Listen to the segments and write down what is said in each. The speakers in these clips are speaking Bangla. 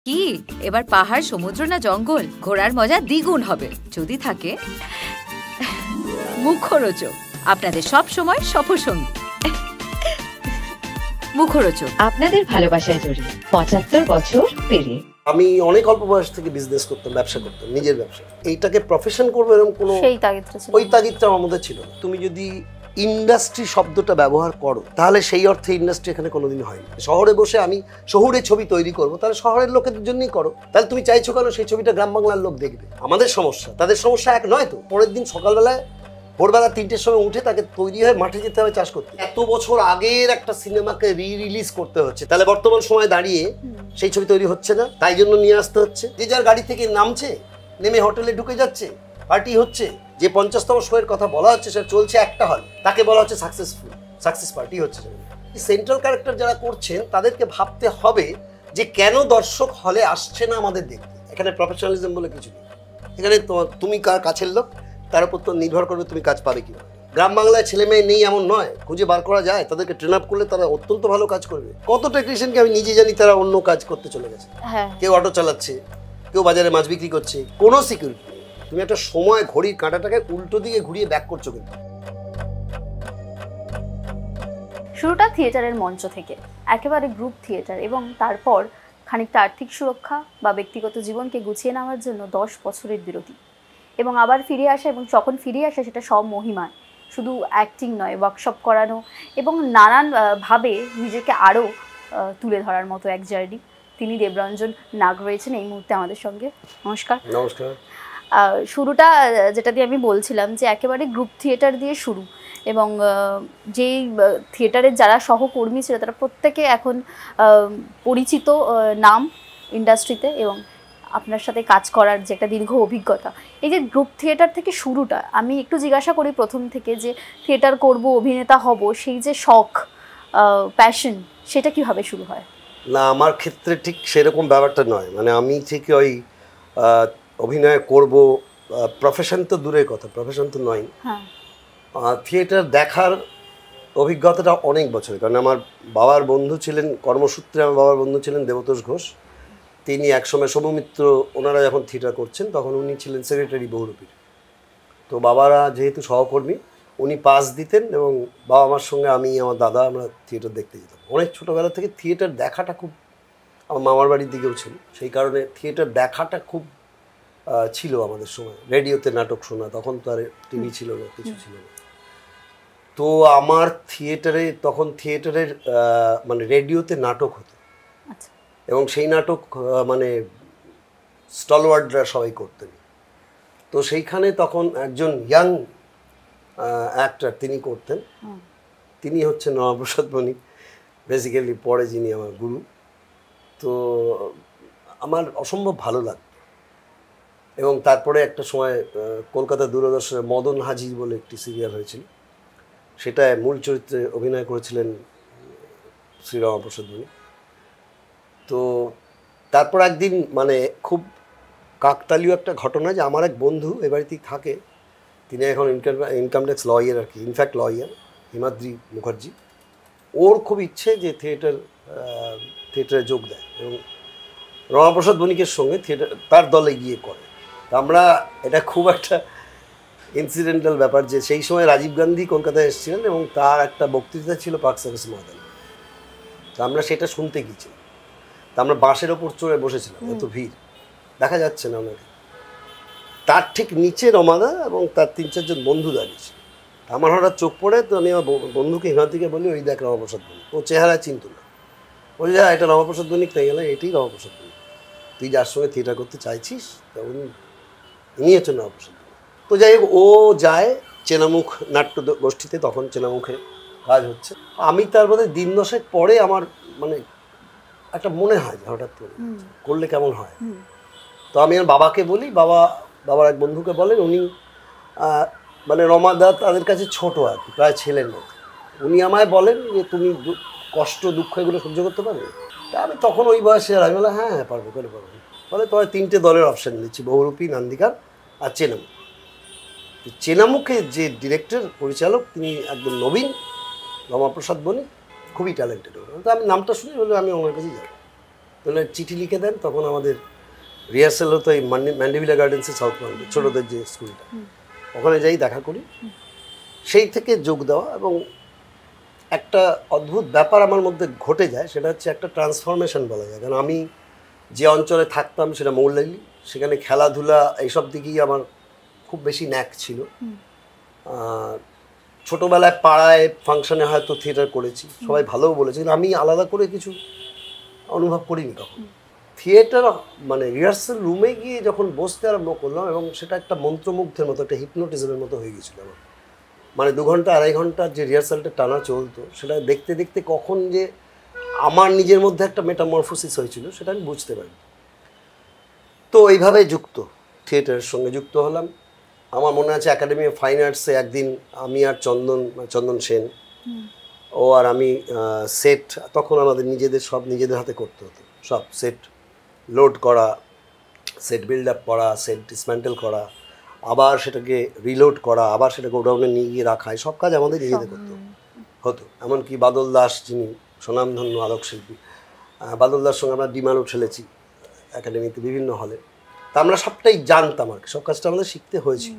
কি এবার পাহাড়, সমুদ্র না জঙ্গল? ঘোরার মজা দ্বিগুণ হবে যদি থাকে মুখরোচক, আপনাদের সব সময় সফরসঙ্গী। মুখরোচক, আপনাদের ভালোবাসায় জড়িয়ে ৭৫ বছর পেরিয়ে। আমি অনেক অল্প বয়স থেকে বিজনেস করতাম, ব্যবসা করতাম, নিজের ব্যবসা। এইটাকে প্রফেশন করবো এরকম কোনো ওই তাগিদটা আমার মধ্যে ছিল না। তুমি যদি ইন্ডাস্ট্রি শব্দটা ব্যবহার করো তাহলে সেই অর্থে ইন্ডাস্ট্রি এখানে কোনোদিন হয়নি। শহরে বসে আমি শহুরে ছবি তৈরি করবো, তাহলে শহরের লোকেদের জন্যই করো। তাহলে তুমি চাইছো কেন সেই ছবিটা গ্রাম বাংলার লোক দেখবে? আমাদের সমস্যা তাদের সমস্যা এক নয় তো। পরের দিন সকালবেলায় ভোরবেলা ৩টের সময় উঠে তাকে তৈরি হয়ে মাঠে যেতে হবে চাষ করতে। এত বছর আগের একটা সিনেমাকে রিলিজ করতে হচ্ছে, তাহলে বর্তমান সময় দাঁড়িয়ে সেই ছবি তৈরি হচ্ছে না, তাই জন্য নিয়ে আসতে হচ্ছে। যে যার গাড়ি থেকে নামছে, নেমে হোটেলে ঢুকে যাচ্ছে, পার্টি হচ্ছে। যে 50তম শোয়ের কথা বলা হচ্ছে সেটা চলছে একটা হল, তাকে বলা হচ্ছে সাকসেস পার্টি হচ্ছে। সেন্ট্রাল ক্যারেক্টার যারা করছেন তাদেরকে ভাবতে হবে যে কেন দর্শক হলে আসছে না আমাদের দেখতে। এখানে প্রফেশনালিজম বলে কিছু নেই। এখানে তুমি কার কাছের লোক তার উপর তো নির্ভর করবে তুমি কাজ পাবে কিভাবে। গ্রাম বাংলায় ছেলে মেয়ে নেই এমন নয়, খুঁজে বার করা যায়। তাদেরকে ট্রেন আপ করলে তারা অত্যন্ত ভালো কাজ করবে। কত টেকনিশিয়ানকে আমি নিজে জানি তারা অন্য কাজ করতে চলে গেছে। কেউ অটো চালাচ্ছে, কেউ বাজারে মাছ বিক্রি করছে, কোনো সিকিউরিটি নেই। তুমি একটা সময় ঘড়ির কাঁটাটাকে উল্টো দিকে ঘুরিয়ে ব্যাক করছো। কিন্তু শুরুটা থিয়েটারের মঞ্চ থেকে, একেবারে গ্রুপ থিয়েটার, এবং তারপর খানিকটা আর্থিক সুরক্ষা বা ব্যক্তিগত জীবনকে গুছিয়ে নেওয়ার জন্য 10 বছরের বিরতি, এবং আবার ফিরে আসা, এবং যখন ফিরে আসা সেটা সব মহিমায়, শুধু অ্যাক্টিং নয়, ওয়ার্কশপ করানো এবং নানানভাবে নিজেকে আরও তুলে ধরার মতো এক জার্নি। তিনি দেবরঞ্জন নাগ রয়েছেন এই মুহূর্তে আমাদের সঙ্গে। নমস্কার। নমস্কার। শুরুটা যেটা দিয়ে আমি বলছিলাম যে একেবারে গ্রুপ থিয়েটার দিয়ে শুরু, এবং যেই থিয়েটারের যারা সহকর্মী ছিল তারা প্রত্যেকে এখন পরিচিত নাম ইন্ডাস্ট্রিতে, এবং আপনার সাথে কাজ করার যে একটা দীর্ঘ অভিজ্ঞতা। এই যে গ্রুপ থিয়েটার থেকে শুরুটা, আমি একটু জিজ্ঞাসা করি প্রথম থেকে যে থিয়েটার করব, অভিনেতা হব, সেই যে শখ, প্যাশন, সেটা কিভাবে শুরু হয়? না, আমার ক্ষেত্রে ঠিক সেরকম ব্যাপারটা নয়। মানে আমি ঠিক ওই অভিনয় করব, প্রফেশন তো দূরের কথা, প্রফেশন তো নয়। থিয়েটার দেখার অভিজ্ঞতাটা অনেক বছরের। কারণ আমার বাবার বন্ধু ছিলেন, কর্মসূত্রে আমার বাবার বন্ধু ছিলেন দেবতোষ ঘোষ। তিনি একসময় সৌমিত্র, ওনারা যখন থিয়েটার করছেন তখন উনি ছিলেন সেক্রেটারি বহুরূপীর। তো বাবারা যেহেতু সহকর্মী, উনি পাস দিতেন এবং বাবা মার সঙ্গে আমি, আমার দাদা, আমরা থিয়েটার দেখতে যেতাম। অনেক ছোটোবেলা থেকে থিয়েটার দেখাটা খুব, আমার মামার বাড়ির দিকেও ছিল, সেই কারণে থিয়েটার দেখাটা খুব ছিল আমাদের সময়। রেডিওতে নাটক শোনা, তখন তো আর টিভি ছিল না, কিছু ছিল না। তো আমার থিয়েটারের মানে রেডিওতে নাটক হতো, এবং সেই নাটক মানে স্টলওয়ার্ডরা সবাই করতেন। তো সেইখানে তখন একজন ইয়াং অ্যাক্টর তিনি করতেন, তিনি হচ্ছেন রমাপ্রসাদ বণিক, বেসিক্যালি পরে যিনি আমার গুরু। তো আমার অসম্ভব ভালো লাগতো। এবং তারপরে একটা সময় কলকাতা দূরদর্শনে মদন হাজির বলে একটি সিরিয়াল হয়েছিল, সেটায় মূল চরিত্রে অভিনয় করেছিলেন শ্রী রমাপ্রসাদ বণিক। তো তারপর একদিন মানে খুব কাকতালীয় একটা ঘটনা, যে আমার এক বন্ধু এ বাড়িতেই থাকে, তিনি এখন ইনকাম ট্যাক্স লয়ার আর কি, ইনফ্যাক্ট লয়ার, হিমাদ্রি মুখার্জি। ওর খুব ইচ্ছে যে থিয়েটারে যোগ দেয় এবং রমাপ্রসাদ বণিকের সঙ্গে থিয়েটার তার দলে গিয়ে করে। আমরা, এটা খুব একটা ইনসিডেন্টাল ব্যাপার যে সেই সময় রাজীব গান্ধী কলকাতায় এসেছিলেন এবং তার একটা বক্তৃতা ছিল পার্ক সার্কাস ময়দানে। তো আমরা সেটা শুনতে গিয়েছিলাম। তা আমরা বাসের ওপর চড়ে বসেছিলাম, এত ভিড়, দেখা যাচ্ছে না ওনাকে। তার ঠিক নিচে রমাদা এবং তার 3-4 জন বন্ধু দাঁড়িয়েছে। আমার হঠাৎ চোখ পড়ে, তো আমি আমার বন্ধুকে হিমাদ্রিকে বলি, ওই দেখ রমাপ্রসাদ বণিক। ও চেহারা চিনত না, বলি যা এটা রমাপ্রসাদ বণিক, তাই গেলে এটাই রমাপ্রসাদ বণিক, তুই যার সঙ্গে থিয়েটার করতে চাইছিস তা উনি হচ্ছেন রমাপ্রসাদ বণিক। তো যাই হোক, ও যায় চেনামুখ নাট্য গোষ্ঠীতে, তখন চেনামুখে কাজ হচ্ছে। আমি তার মধ্যে দিন 10 পরে আমার মানে একটা মনে হয় যে হঠাৎ করে করলে কেমন হয়। তো আমি আমার বাবাকে বলি, বাবার এক বন্ধুকে বলেন, উনি মানে রমাদা তাদের কাছে ছোট আর কি, প্রায় ছেলের মতো। উনি আমায় বলেন যে তুমি কষ্ট দুঃখ এগুলো সহ্য করতে পারবে? তা আমি তখন ওই বয়সে, আর আমি বললাম হ্যাঁ পারবো, করে পারবো। বলে তোমার 3টে দলের অপশান দিচ্ছি, বহুরূপী, নান্দিকার আর চেনামুখ। চেনামুখে যে ডিরেক্টর, পরিচালক, তিনি একদম নবীন, রমাপ্রসাদ বণিক, খুবই ট্যালেন্টেড। তো আমি নামটা শুনি, বলে আমি ওনার কাছেই যাবো। মানে চিঠি লিখে দেন, তখন আমাদের রিহার্সাল হতো এই ম্যান্ডেভিলা গার্ডেন্সে, সাউথ পয়েন্টে, ছোটোদের যে স্কুলটা, ওখানে যাই দেখা করি। সেই থেকে যোগ দেওয়া, এবং একটা অদ্ভুত ব্যাপার আমার মধ্যে ঘটে যায়, সেটা হচ্ছে একটা ট্রান্সফরমেশন বলা যায়। কারণ আমি যে অঞ্চলে থাকতাম সেটা মৌলালি, সেখানে খেলাধুলা এইসব দিকেই আমার খুব বেশি ন্যাক ছিল। ছোটোবেলায় পাড়ায় ফাংশনে হয়তো থিয়েটার করেছি, সবাই ভালোও বলেছে, কিন্তু আমি আলাদা করে কিছু অনুভব করিনি তখন। থিয়েটার মানে রিহার্সাল রুমে গিয়ে যখন বসতে আরম্ভ করলাম, এবং সেটা একটা মন্ত্রমুগ্ধের মতো, একটা হিপনোটিজমের মতো হয়ে গেছিলো আমার। মানে 2 ঘন্টা 2.5 ঘন্টার যে রিহার্সালটা টানা চলতো, সেটা দেখতে দেখতে কখন যে আমার নিজের মধ্যে একটা মেটামরফোসিস হয়েছিল সেটা আমি বুঝতে পারি। তো এইভাবে থিয়েটারের সঙ্গে যুক্ত হলাম। আমার মনে আছে একাডেমি অফ ফাইন আর্টসে একদিন আমি আর চন্দন সেন, ও আর আমি সেট, তখন আমাদের নিজেদের হাতে করতে হতো সব, সেট লোড করা, সেট বিল্ড আপ করা, সেট ডিসম্যান্টেল করা, আবার সেটাকে রিলোড করা, আবার সেটা গোডাউনে নিয়ে গিয়ে রাখা, সব কাজ আমাদের নিজেদের করতে হতো। এমনকি বাদল দাস, যিনি স্বনামধন্য আলোক শিল্পী, বাদল দাস সঙ্গে আমরা ডিমান্ডও ঠেলেছি একাডেমিতে বিভিন্ন হলে। তা আমরা সবটাই জানতাম আর কি, সব কাজটা আমাদের শিখতে হয়েছিল,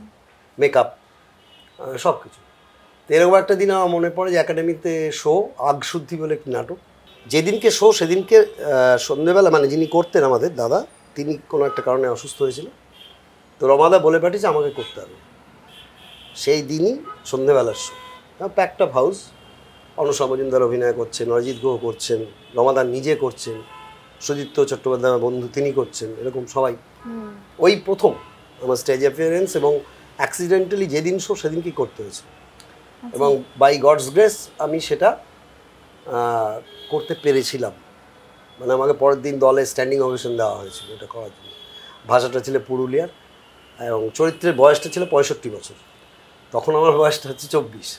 মেকআপ সব কিছু। তো এরকম একটা দিন আমার মনে পড়ে যে একাডেমিতে শো আগশুদ্ধি বলে একটি নাটক, যেদিনকে শো সেদিনকে সন্ধ্যেবেলা, মানে যিনি করতেন আমাদের দাদা, তিনি কোনো একটা কারণে অসুস্থ হয়েছিল। তো রমাদা বলে পাঠিয়েছে আমাকে করতে হবে। সেই দিনই সন্ধ্যেবেলার show, packed up house, Anusha Majumdar অভিনয় করছেন, অরিজিৎ গুহ করছেন, রমাদা নিজে করছেন, সুদীপ্ত চট্টোপাধ্যায় আমার বন্ধু তিনি করছেন, এরকম সবাই। ওই প্রথম আমার স্টেজ অ্যাপিয়ারেন্স, এবং অ্যাক্সিডেন্টালি যেদিন শো সেদিনকেই করতে হয়েছে, এবং বাই গডস গ্রেস আমি সেটা করতে পেরেছিলাম। মানে আমাকে পরের দিন দলে স্ট্যান্ডিং ওভেশন দেওয়া হয়েছিল এটা করার জন্য। ভাষাটা ছিল পুরুলিয়ার, এবং চরিত্রের বয়সটা ছিল 65 বছর, তখন আমার বয়সটা হচ্ছে 24।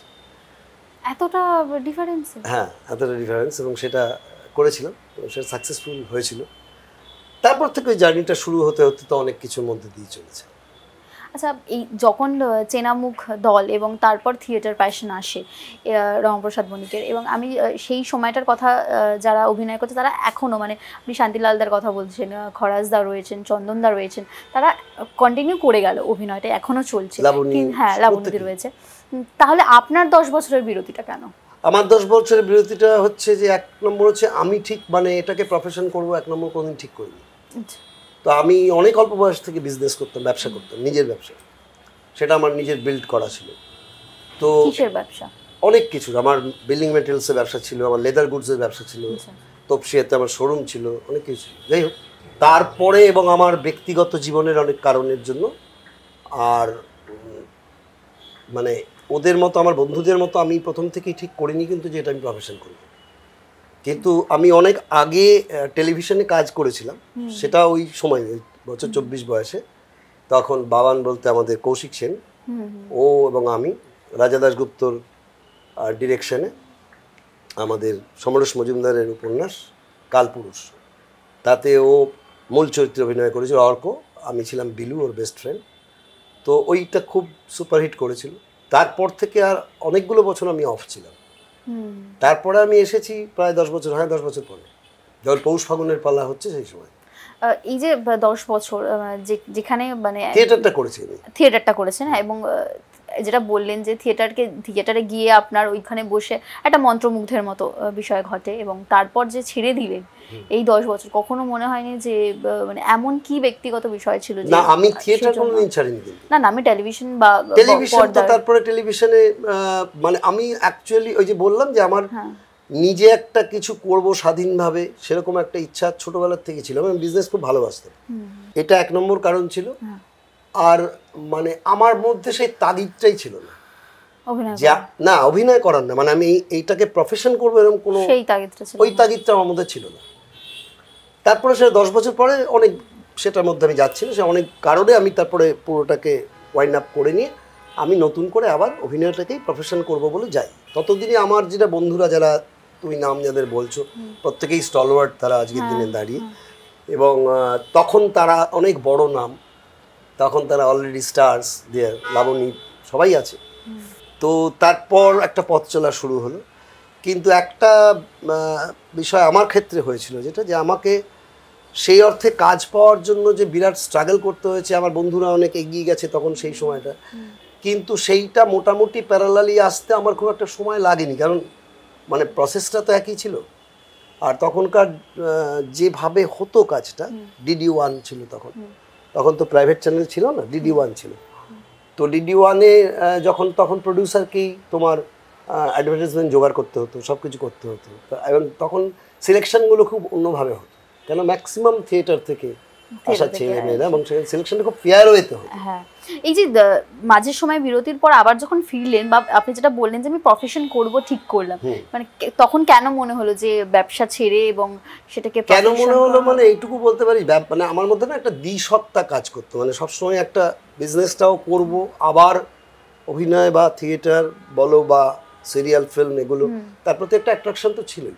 এতটা ডিফারেন্স? হ্যাঁ, এতটা ডিফারেন্স, এবং সেটা করেছিলাম, সেটা সাকসেসফুল হয়েছিল। তারপর থেকে ওই জার্নিটা শুরু হতে হতে তো অনেক কিছুর মধ্যে দিয়ে চলেছে। আচ্ছা, এই যখন চেনামুখ দল এবং তারপর থিয়েটার প্যাশন আসে রমাপ্রসাদ বণিকের, এবং আমি সেই সময়টার কথা যারা অভিনয় করছে তারা এখনও, মানে আপনি শান্তিলালদার কথা বলছেন, খরাজদা রয়েছেন, চন্দনদা রয়েছেন, তারা কন্টিনিউ করে গেল অভিনয়টা, এখনও চলছে। হ্যাঁ, লাবণী রয়েছে। তাহলে আপনার 10 বছরের বিরতিটা কেন? আমার 10 বছরের বিরতিটা হচ্ছে যে, 1 নম্বর হচ্ছে আমি ঠিক মানে এটাকে প্রফেশন করবো 1 নম্বর কোনোদিন ঠিক করিনি। তো আমি অনেক অল্প বয়স থেকে বিজনেস করতাম, ব্যবসা করতাম, নিজের ব্যবসা, সেটা আমার নিজের বিল্ড করা ছিল। তো কিসের ব্যবসা? অনেক কিছু, আমার বিল্ডিং মেটেরিয়ালসের ব্যবসা ছিল, আমার লেদার গুডসের ব্যবসা ছিল, তপসিয়াতে আমার শোরুম ছিল, অনেক কিছু ছিল। যাই হোক, তারপরে এবং আমার ব্যক্তিগত জীবনের অনেক কারণের জন্য, আর মানে ওদের মতো, আমার বন্ধুদের মতো আমি প্রথম থেকেই ঠিক করিনি কিন্তু যে এটা আমি প্রফেশন করব। কিন্তু আমি অনেক আগে টেলিভিশনে কাজ করেছিলাম, সেটা ওই সময় বছর 24 বয়সে, তখন বাবান বলতে আমাদের কৌশিক সেন, ও এবং আমি রাজা দাশগুপ্তর ডিরেকশনে আমাদের সমরেশ মজুমদারের উপন্যাস কালপুরুষ, তাতে ও মূল চরিত্রে অভিনয় করেছিল অর্ক, আমি ছিলাম বিলু, ওর বেস্ট ফ্রেন্ড। তো ওইটা খুব সুপারহিট করেছিল। তারপর থেকে আর অনেকগুলো বছর আমি অফ ছিলাম। তারপরে আমি এসেছি প্রায় 10 বছর, হ্যাঁ 10 বছর পরে, যখন পৌষ ফাগুনের পালা হচ্ছে সেই সময়। এই যে 10 বছর যেখানে মানে থিয়েটারটা করেছেন, হ্যাঁ, এবং যেটা বললেন যে থিয়েটারে গিয়ে আপনার ওইখানে বসে একটা মন্ত্রমুগ্ধের মতো বিষয় ঘটে, এবং তারপর যে ছেড়ে দিলেন এই 10 বছর, কখনো মনে হয়নি যে মানে এমন কি ব্যক্তিগত বিষয় ছিল? না, আমি থিয়েটার কোনোদিন ছাড়িনি। না, আমি টেলিভিশন বা তারপরে টেলিভিশনে মানে আমি অ্যাকচুয়ালি ওই যে বললাম যে আমার নিজে একটা কিছু করব স্বাধীনভাবে, সেরকম একটা ইচ্ছা ছোটবেলার থেকে ছিল। আমি বিজনেস খুব ভালোবাসতাম, এটা 1 নম্বর কারণ ছিল। আর মানে আমার মধ্যে সেই তাগিদটাই ছিল না, না অভিনয় করার না, মানে আমি এইটাকে প্রফেশন করবো এরকম কোনো ওই তাগিদটা আমার মধ্যে ছিল না। তারপরে সে 10 বছর পরে অনেক সেটার মধ্যে আমি যাচ্ছি না, সে অনেক কারণে আমি তারপরে পুরোটাকে ওয়াইন্ড আপ করে নিয়ে আমি নতুন করে আবার অভিনয়টাকেই প্রফেশন করব বলে যাই। ততদিনে আমার যেটা বন্ধুরা, যারা তুমি নাম যাদের বলছো, প্রত্যেকেই স্টলওয়ার্ড তারা আজকের দিনে দাঁড়িয়ে, এবং তখন তারা অনেক বড় নাম, তখন তারা অলরেডি স্টার্স দেয়ার, লাবণী সবাই আছে। তো তারপর একটা পথ চলা শুরু হলো। কিন্তু একটা বিষয় আমার ক্ষেত্রে হয়েছিল, যেটা যে আমাকে সেই অর্থে কাজ পাওয়ার জন্য যে বিরাট স্ট্রাগল করতে হয়েছে, আমার বন্ধুরা অনেক এগিয়ে গেছে তখন সেই সময়টা, কিন্তু সেইটা মোটামুটি প্যারালালি আসতে আমার খুব একটা সময় লাগেনি, কারণ মানে প্রসেসটা তো একই ছিল। আর তখনকার যেভাবে হতো কাজটা, DD1 ছিল তখন, তখন তো প্রাইভেট চ্যানেল ছিল না, DD1 ছিল। তো DD1-এ তখন প্রডিউসারকেই তোমার অ্যাডভার্টাইজমেন্ট জোগাড় করতে হতো, সব কিছু করতে হতো, এবং তখন সিলেকশনগুলো খুব অন্যভাবে হতো, কেন ম্যাক্সিমাম থিয়েটার থেকে আসা ছেলে মেয়েরা, এবং সিলেকশনটা খুব ফেয়ার ওয়েতে হতো। হ্যাঁ, এই যে মাঝের সময় বিরতির পর আবার যখন ফিরলেন, বা আপনি যেটা বললেন যে আমি প্রফেশন করব ঠিক করলাম, মানে তখন কেন মনে হলো যে ব্যবসা ছেড়ে এবং সেটাকে কেন মনে হলো মানে এইটুকু বলতে পারি, মানে আমার মধ্যে না একটা দ্বিসত্তা কাজ করতো, মানে সবসময় একটা বিজনেসটাও করব, আবার অভিনয় বা থিয়েটার বলো বা সিরিয়াল ফিল্ম, এগুলো তার প্রতি একটা অ্যাট্রাকশন তো ছিলই।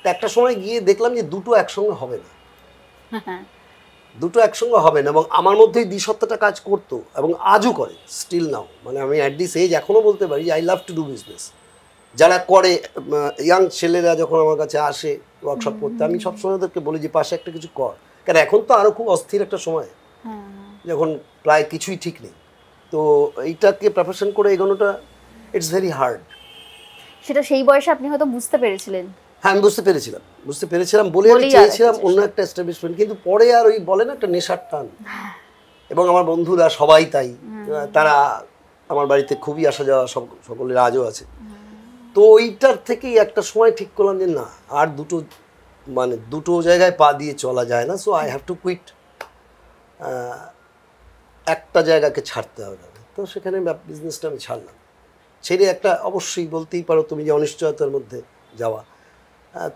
তো একটা সময় গিয়ে দেখলাম যে দুটো একসঙ্গে হবে না, দুটো একসঙ্গে হবে না, এবং আমার মধ্যেই দ্বিসত্তাটা কাজ করতো, এবং আজও করে, স্টিল নাও। মানে আমি অ্যাট দিস এজ এখনও বলতে পারি I love to do business. যারা করে ইয়াং ছেলেরা যখন আমার কাছে আসে ওয়ার্কশপ করতে, আমি সবসময় ওদেরকে বলি যে পাশে একটা কিছু কর, কারণ এখন তো আরও খুব অস্থির একটা সময়, যখন প্রায় কিছুই ঠিক নেই। তো এইটাকে প্রফেশন করে এগোনোটা ইটস ভেরি হার্ড। সেটা সেই বয়সে আপনি হয়তো বুঝতে পেরেছিলেন। হ্যাঁ, আমি বুঝতে পেরেছিলাম বলে আমি চেয়েছিলাম অন্য একটা এস্টাবলিশমেন্ট, কিন্তু পরে আর ওই বলে না একটা নেশার টান, এবং আমার বন্ধুরা সবাই তাই, তারা আমার বাড়িতে খুবই আসা যাওয়া, সকলের আজও আছে। তো ওইটার থেকেই একটা সময় ঠিক করলাম যে না, আর দুটো জায়গায় পা দিয়ে চলা যায় না, so I have to quit, একটা জায়গাকে ছাড়তে হবে। তো সেখানে বিজনেসটা আমি ছাড়লাম, ছেড়ে একটা অবশ্যই বলতেই পারো তুমি যে অনিশ্চয়তার মধ্যে যাওয়া।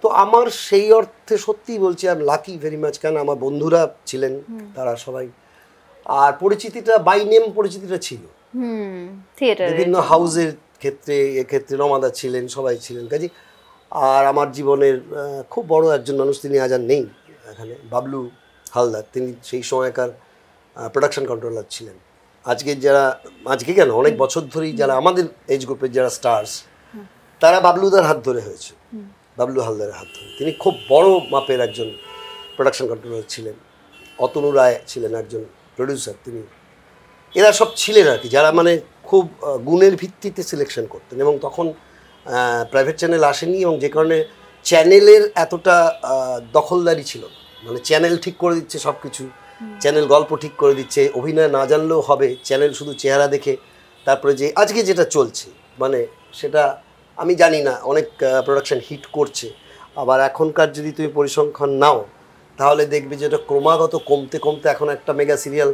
তো আমার সেই অর্থে সত্যিই বলছি I am lucky very much, কেন আমার বন্ধুরা ছিলেন তারা সবাই, আর পরিচিতিটা বাই নেম পরিচিতিটা ছিল বিভিন্ন হাউসের ক্ষেত্রে, এক্ষেত্রে রমাদা ছিলেন, সবাই ছিলেন কাজে। আর আমার জীবনের খুব বড় একজন মানুষ, তিনি আজ আর নেই এখানে, বাবলু হালদার, তিনি সেই সময়কার প্রোডাকশন কন্ট্রোলার ছিলেন। আজকে কেন অনেক বছর ধরেই যারা আমাদের এজ গ্রুপের যারা স্টার্স, তারা বাবলুদার হাত ধরে হয়েছে, বাবলু হালদারের হাত ধরে। তিনি খুব বড় মাপের একজন প্রোডাকশন কন্ট্রোলার ছিলেন। অতনু রায় ছিলেন একজন প্রডিউসার, তিনি, এরা সব ছিলেন আর কি, যারা মানে খুব গুণের ভিত্তিতে সিলেকশন করতেন। এবং তখন প্রাইভেট চ্যানেল আসেনি, এবং যে কারণে চ্যানেলের এতটা দখলদারি ছিল, মানে চ্যানেল ঠিক করে দিচ্ছে সব কিছু, চ্যানেল গল্প ঠিক করে দিচ্ছে, অভিনয় না জানলেও হবে, চ্যানেল শুধু চেহারা দেখে তারপরে যে আজকে যেটা চলছে, মানে সেটা আমি জানি না, অনেক প্রোডাকশন হিট করছে, আবার এখনকার যদি তুমি পরিসংখ্যান নাও তাহলে দেখবে যে এটা ক্রমাগত কমতে কমতে এখন একটা মেগা সিরিয়াল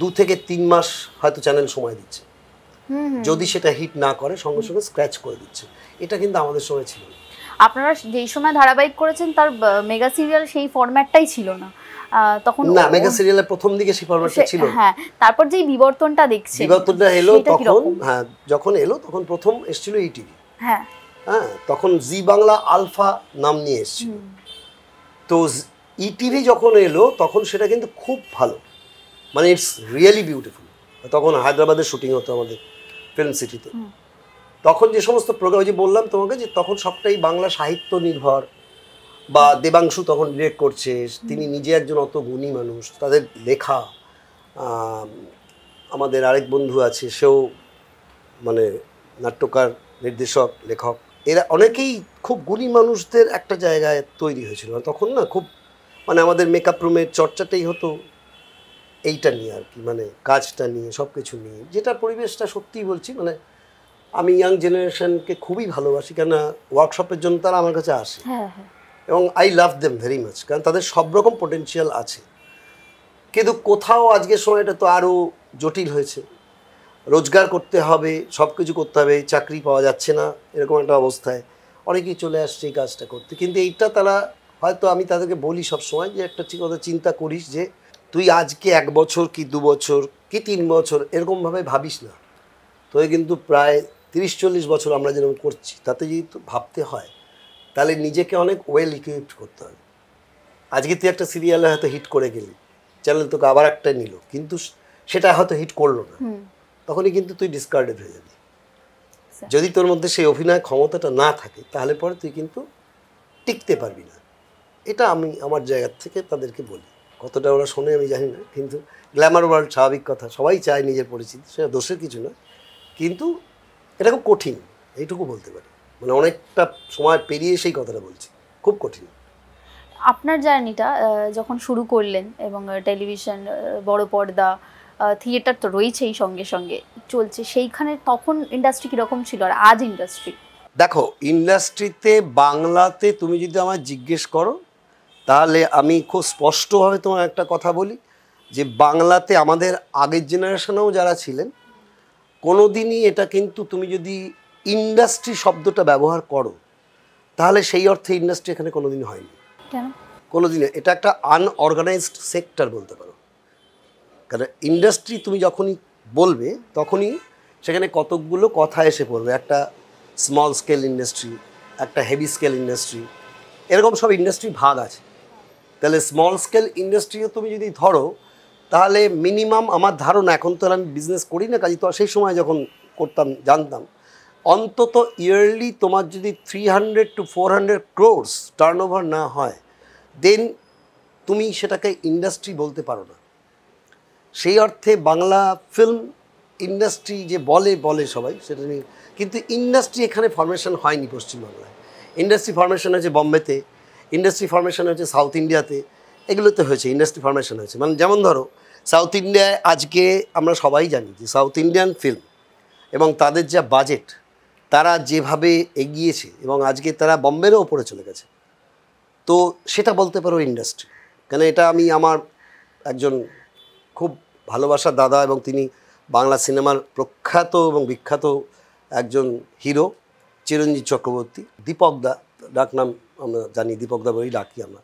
2 থেকে 3 মাস হয়তো চ্যানেল সময় দিচ্ছে, যদি সেটা হিট না করে সঙ্গে সঙ্গে স্ক্র্যাচ করে দিচ্ছে। এটা কিন্তু আমাদের সময় ছিল না। আপনারা যেই সময় ধারাবাহিক করেছেন তার মেগা সিরিয়াল সেই ফরম্যাটটাই ছিল না তখন, না মেগা সিরিয়ালের প্রথম দিকে সেই ফরম্যাটটা ছিল। হ্যাঁ, তারপর যেই বিবর্তনটা দেখছেন, বিবর্তনটা এলো তখন, হ্যাঁ যখন এলো তখন প্রথম এসেছিল ইটিভি। হ্যাঁ, তখন জি বাংলা আলফা নাম নিয়ে এসেছিল। তো ইটিভি যখন এলো তখন সেটা কিন্তু খুব ভালো, মানে ইটস রিয়েলি বিউটিফুল। তখন হায়দ্রাবাদের শুটিং হতো আমাদের ফিল্ম সিটিতে। তখন যে সমস্ত প্রোগ্রাম, যে বললাম তোমাকে যে তখন সবটাই বাংলা সাহিত্য নির্ভর, বা দেবাংশু তখন ডিরেক্ট করছে, তিনি নিজে একজন অত গুণী মানুষ, তাদের লেখা, আমাদের আরেক বন্ধু আছে সেও মানে নাট্যকার, নির্দেশক, লেখক, এরা অনেকেই খুব গুণী মানুষদের একটা জায়গায় তৈরি হয়েছিল। তখন না খুব মানে আমাদের মেকআপ রুমের চর্চাটাই হতো এইটা নিয়ে আর কি, মানে কাজটা নিয়ে, সব কিছু নিয়ে, যেটা পরিবেশটা সত্যিই বলছি, মানে আমি ইয়াং জেনারেশনকে খুবই ভালোবাসি, কেন ওয়ার্কশপের জন্য তারা আমার কাছে আসে, এবং I love them very much, কারণ তাদের সব রকম পোটেনশিয়াল আছে। কিন্তু কোথাও আজকের সময়টা তো আরও জটিল হয়েছে, রোজগার করতে হবে, সব কিছু করতে হবে, চাকরি পাওয়া যাচ্ছে না, এরকম একটা অবস্থায় অনেকেই চলে আসছে এই কাজটা করতে। কিন্তু এইটা তারা হয়তো, আমি তাদেরকে বলি সবসময় যে একটা কথা চিন্তা করিস যে তুই আজকে 1 বছর কি 2 বছর কি 3 বছর এরকমভাবে ভাবিস না, তুই কিন্তু প্রায় 30-40 বছর আমরা যেরকম করছি তাতে যদি ভাবতে হয় তাহলে নিজেকে অনেক ওয়েল ইকুইপড করতে হবে। আজকে তুই একটা সিরিয়ালে হয়তো হিট করে গেলি, চ্যানেল তোকে আবার একটা নিল, কিন্তু সেটা হয়তো হিট করলো না, তখনই কিন্তু তুই ডিসকার্ডেড হয়ে যাবি। যদি তোর মধ্যে সেই অভিনয় ক্ষমতাটা না থাকে তাহলে পরে তুই কিন্তু টিকতে পারবি না। এটা আমি আমার জায়গা থেকে তাদেরকে বলি। কতটা ওরা শোনে আমি জানি না, কিন্তু গ্ল্যামার ওয়ার্ল্ড স্বাভাবিক কথা, সবাই চায় নিজের পরিচিতি, সেটা দোষের কিছু নয়, কিন্তু এটা খুব কঠিন, এইটুকু বলতে পারি। মানে অনেকটা সময় পেরিয়ে সেই কথাটা বলছি, খুব কঠিন। আপনার জার্নিটা যখন শুরু করলেন এবং টেলিভিশন, বড় পর্দা, থিয়েটার তো রয়েছেই সঙ্গে সঙ্গে চলছে, সেইখানে তখন ইন্ডাস্ট্রি কীরকম ছিল আর আজ ইন্ডাস্ট্রি? দেখো, ইন্ডাস্ট্রিতে বাংলাতে তুমি যদি আমায় জিজ্ঞেস করো তাহলে আমি খুব স্পষ্টভাবে তোমার একটা কথা বলি যে বাংলাতে আমাদের আগের জেনারেশনেও যারা ছিলেন, কোনো দিনই এটা কিন্তু তুমি যদি ইন্ডাস্ট্রি শব্দটা ব্যবহার করো তাহলে সেই অর্থে ইন্ডাস্ট্রি এখানে কোনো দিন হয়নি। কেন? কোনো দিনে এটা একটা আনঅর্গানাইজড সেক্টর বলতে পারো। কারণ ইন্ডাস্ট্রি তুমি যখনই বলবে তখনই সেখানে কতকগুলো কথা এসে পড়বে। একটা স্মল স্কেল ইন্ডাস্ট্রি, একটা হেভি স্কেল ইন্ডাস্ট্রি, এরকম সব ইন্ডাস্ট্রি ভাগ আছে। তাহলে স্মল স্কেল ইন্ডাস্ট্রিও তুমি যদি ধরো তাহলে মিনিমাম, আমার ধারণা, এখন তো আমি বিজনেস করি না কাজে, তো সেই সময় যখন করতাম জানতাম, অন্তত ইয়ারলি তোমার যদি 300 to 400 crores টার্নওভার না হয় দেন তুমি সেটাকে ইন্ডাস্ট্রি বলতে পারো না। সেই অর্থে বাংলা ফিল্ম ইন্ডাস্ট্রি যে বলে সবাই সেটা নিয়ে, কিন্তু ইন্ডাস্ট্রি এখানে ফরমেশন হয়নি পশ্চিমবাংলায়। ইন্ডাস্ট্রি ফরমেশন হয়েছে বম্বেতে, ইন্ডাস্ট্রি ফরমেশন হয়েছে সাউথ ইন্ডিয়াতে, এগুলোতে হয়েছে ইন্ডাস্ট্রি ফরমেশন হয়েছে। মানে যেমন ধরো সাউথ ইন্ডিয়ায় আজকে আমরা সবাই জানি যে সাউথ ইন্ডিয়ান ফিল্ম এবং তাদের যা বাজেট, তারা যেভাবে এগিয়েছে এবং আজকে তারা বম্বেরও ওপরে চলে গেছে, তো সেটা বলতে পারো ইন্ডাস্ট্রি। কেন এটা আমি আমার একজন খুব ভালোবাসার দাদা এবং তিনি বাংলা সিনেমার প্রখ্যাত এবং বিখ্যাত একজন হিরো চিরঞ্জিত চক্রবর্তী, দীপকদা ডাকনাম আমরা জানি, দীপকদা বলেই ডাকি আমরা।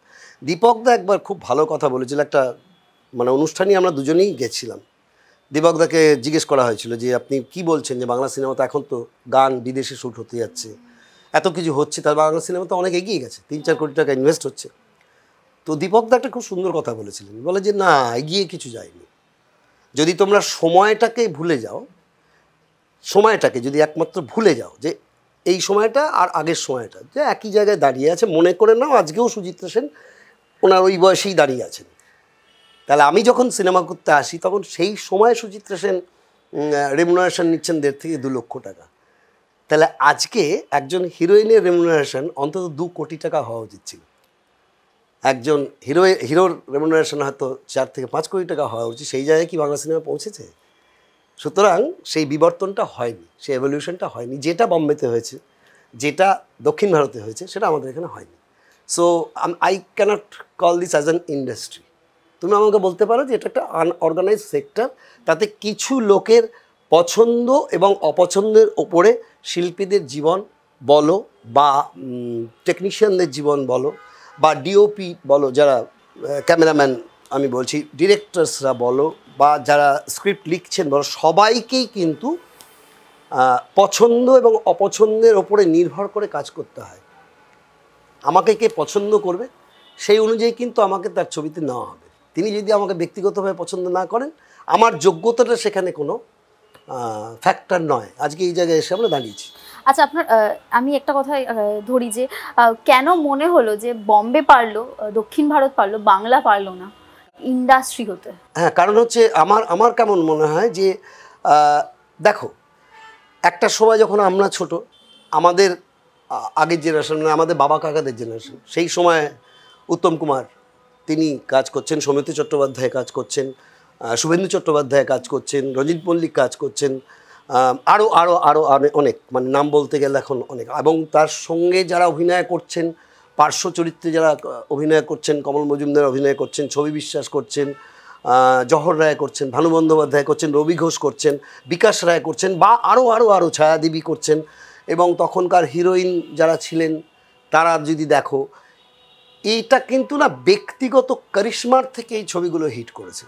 দীপকদা একবার খুব ভালো কথা বলেছিল, একটা মানে অনুষ্ঠানে আমরা দুজনেই গেছিলাম। দীপকদাকে জিজ্ঞেস করা হয়েছিল যে আপনি কি বলছেন যে বাংলা সিনেমা তো এখন তো গান বিদেশে শ্যুট হতে যাচ্ছে, এত কিছু হচ্ছে, তার বাংলা সিনেমা তো অনেক এগিয়ে গেছে, 3-4 কোটি টাকা ইনভেস্ট হচ্ছে। তো দীপকদা একটা খুব সুন্দর কথা বলেছিলেন, বলে যে না, এগিয়ে কিছু যায়নি। যদি তোমরা সময়টাকে ভুলে যাও, সময়টাকে যদি একমাত্র ভুলে যাও যে এই সময়টা আর আগের সময়টা যে একই জায়গায় দাঁড়িয়ে আছে, মনে করে নাও আজকেও সুচিত্রা সেন ওনার ওই বয়সেই দাঁড়িয়ে আছেন। তাহলে আমি যখন সিনেমা করতে আসি তখন সেই সময় সুচিত্রা সেন রেমুনারেশন নিচ্ছেন 1.5 থেকে 2 লক্ষ টাকা। তাহলে আজকে একজন হিরোইনের রেমুনারেশন অন্তত 2 কোটি টাকা হওয়া উচিত ছিল। একজন হিরোর রেমুনারেশন হয়তো 4 থেকে 5 কোটি টাকা হওয়া উচিত। সেই জায়গায় কি বাংলা সিনেমা পৌঁছেছে? সুতরাং সেই বিবর্তনটা হয়নি, সেই এভলিউশনটা হয়নি। যেটা বম্বেতে হয়েছে, যেটা দক্ষিণ ভারতে হয়েছে, সেটা আমাদের এখানে হয়নি। So I can't call this as an industry. তুমি আমাকে বলতে পারো যে এটা একটা আনঅর্গানাইজড সেক্টর, তাতে কিছু লোকের পছন্দ এবং অপছন্দের ওপরে শিল্পীদের জীবন বলো বা টেকনিশিয়ানদের জীবন বলো বা ডিওপি বলো, যারা ক্যামেরাম্যান আমি বলছি, ডিরেক্টরসরা বলো বা যারা স্ক্রিপ্ট লিখছেন বলো, সবাইকেই কিন্তু পছন্দ এবং অপছন্দের ওপরে নির্ভর করে কাজ করতে হয়। আমাকে কে পছন্দ করবে সেই অনুযায়ী কিন্তু আমাকে তার ছবিতে নেওয়া হবে। তিনি যদি আমাকে ব্যক্তিগতভাবে পছন্দ না করেন, আমার যোগ্যতাটা সেখানে কোনো ফ্যাক্টর নয়। আজকে এই জায়গায় এসে আমরা দাঁড়িয়েছি। আচ্ছা, আপনার আমি একটা কথা ধরি যে কেন মনে হলো যে বম্বে পারলো, দক্ষিণ ভারত পারলো, বাংলা পারলো না ইন্ডাস্ট্রি হতে? হ্যাঁ, কারণ হচ্ছে আমার কেমন মনে হয় যে দেখো, একটা সময় যখন আমরা ছোট, আমাদের আগের জেনারেশন, মানে আমাদের বাবা কাকাদের জেনারেশন, সেই সময় উত্তম কুমার তিনি কাজ করছেন, সৌমিত্র চট্টোপাধ্যায় কাজ করছেন, শুভেন্দু চট্টোপাধ্যায় কাজ করছেন, রঞ্জিত মল্লিক কাজ করছেন, আরও আরও আরও অনেক, মানে নাম বলতে গেলে এখন অনেক। এবং তার সঙ্গে যারা অভিনয় করছেন, পার্শ্ব চরিত্রে যারা অভিনয় করছেন, কমল মজুমদার অভিনয় করছেন, ছবি বিশ্বাস করছেন, জহর রায় করছেন, ভানু বন্দ্যোপাধ্যায় করছেন, রবি ঘোষ করছেন, বিকাশ রায় করছেন, বা আরও আরও আরও ছায়াদেবী করছেন। এবং তখনকার হিরোইন যারা ছিলেন তারা যদি দেখো, এইটা কিন্তু না ব্যক্তিগত কারিশমার থেকে এই ছবিগুলো হিট করেছে।